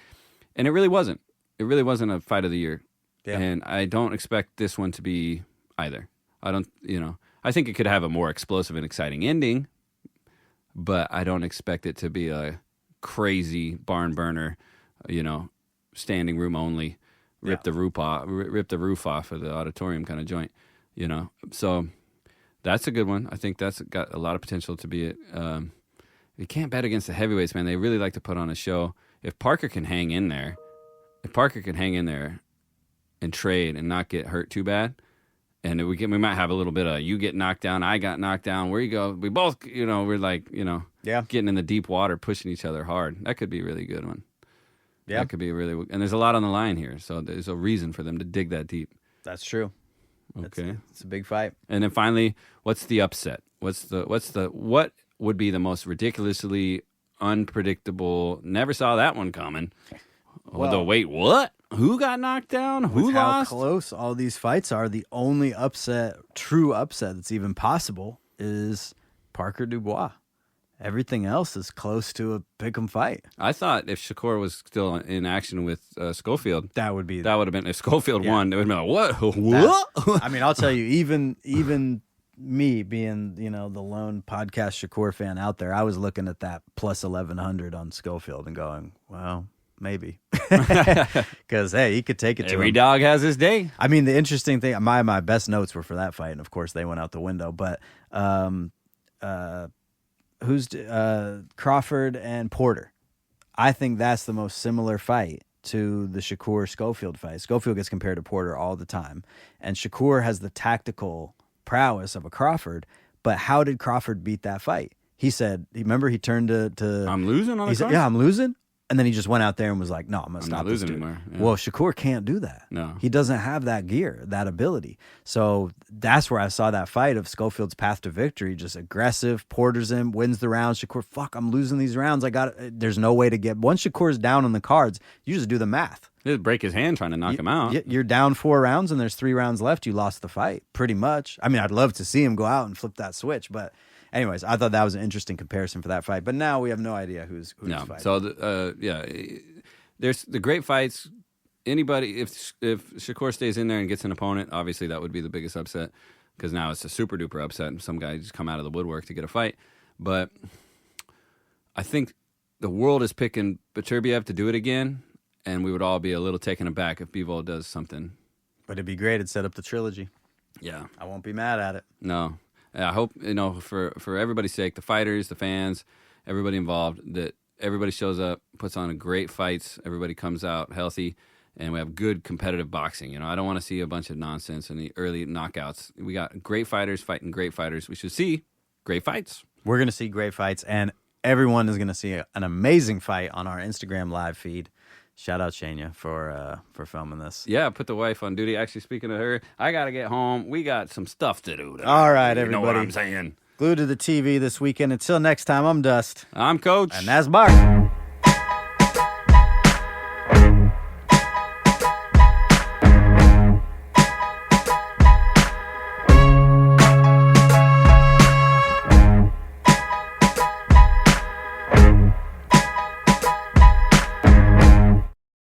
[SPEAKER 2] And it really wasn't. It really wasn't a fight of the year.
[SPEAKER 1] Yeah.
[SPEAKER 2] And I don't expect this one to be either. I think it could have a more explosive and exciting ending, but I don't expect it to be a crazy barn burner, standing room only, rip the roof off of the auditorium kind of joint, So that's a good one. I think that's got a lot of potential to be it. You can't bet against the heavyweights, man. They really like to put on a show. If Parker can hang in there and trade and not get hurt too bad, and we might have a little bit of you get knocked down, I got knocked down, where you go, we both, we're like, getting in the deep water, pushing each other hard. That could be a really good one.
[SPEAKER 1] Yeah.
[SPEAKER 2] That could be and there's a lot on the line here, so there's a reason for them to dig that deep.
[SPEAKER 1] That's true.
[SPEAKER 2] Okay.
[SPEAKER 1] It's a big fight.
[SPEAKER 2] And then finally, what's the upset? What would be the most ridiculously unpredictable? Never saw that one coming.
[SPEAKER 1] Well,
[SPEAKER 2] wait, what? Who got knocked down? Who
[SPEAKER 1] With
[SPEAKER 2] lost?
[SPEAKER 1] how close all these fights are, the only true upset that's even possible is Parker Dubois. Everything else is close to a pick'em fight.
[SPEAKER 2] I thought if Shakur was still in action with Schofield,
[SPEAKER 1] That would be
[SPEAKER 2] that would have been, if Schofield won, it would have been like, what?
[SPEAKER 1] that- I mean, I'll tell you, even me being, the lone podcast Shakur fan out there, I was looking at that plus 1100 on Schofield and going, well, maybe. Because, hey, he could take it to
[SPEAKER 2] Every
[SPEAKER 1] him.
[SPEAKER 2] dog has his day.
[SPEAKER 1] I mean, the interesting thing, my best notes were for that fight, and of course they went out the window. But who's Crawford and Porter? I think that's the most similar fight to the Shakur Schofield fight. Schofield gets compared to Porter all the time, and Shakur has the tactical prowess of a Crawford. But how did Crawford beat that fight? He said, remember, he turned to
[SPEAKER 2] I'm losing on
[SPEAKER 1] he
[SPEAKER 2] the
[SPEAKER 1] said,
[SPEAKER 2] card?
[SPEAKER 1] yeah, I'm losing. And then he just went out there and was like, no, I'm going to
[SPEAKER 2] not
[SPEAKER 1] stop this
[SPEAKER 2] losing
[SPEAKER 1] dude.
[SPEAKER 2] anymore. Yeah.
[SPEAKER 1] Well, Shakur can't do that.
[SPEAKER 2] No.
[SPEAKER 1] He doesn't have that gear, that ability. So that's where I saw that fight of Schofield's path to victory. Just aggressive, Porter's him, wins the round. Shakur, fuck, I'm losing these rounds. There's no way to get, once Shakur's down on the cards, you just do the math.
[SPEAKER 2] He'd break his hand trying to knock him out.
[SPEAKER 1] You're down 4 rounds and there's 3 rounds left. You lost the fight, pretty much. I mean, I'd love to see him go out and flip that switch, but anyways, I thought that was an interesting comparison for that fight. But now we have no idea who's fighting.
[SPEAKER 2] So, there's the great fights. Anybody, if Shakur stays in there and gets an opponent, obviously that would be the biggest upset because now it's a super duper upset and some guy just come out of the woodwork to get a fight. But I think the world is picking Beterbiev to do it again, and we would all be a little taken aback if Bivol does something.
[SPEAKER 1] But it'd be great. It'd set up the trilogy.
[SPEAKER 2] Yeah.
[SPEAKER 1] I won't be mad at it.
[SPEAKER 2] No. I hope, for everybody's sake, the fighters, the fans, everybody involved, that everybody shows up, puts on great fights, everybody comes out healthy, and we have good competitive boxing. I don't want to see a bunch of nonsense in the early knockouts. We got great fighters fighting great fighters. We should see great fights.
[SPEAKER 1] We're going to see great fights, and everyone is going to see an amazing fight on our Instagram live feed. Shout out Shania for filming this.
[SPEAKER 2] Yeah, put the wife on duty. Actually, speaking of her, I got to get home. We got some stuff to do.
[SPEAKER 1] All right, everybody.
[SPEAKER 2] You know what I'm saying?
[SPEAKER 1] Glued to the TV this weekend. Until next time, I'm Dust.
[SPEAKER 2] I'm Coach.
[SPEAKER 1] And that's Bart.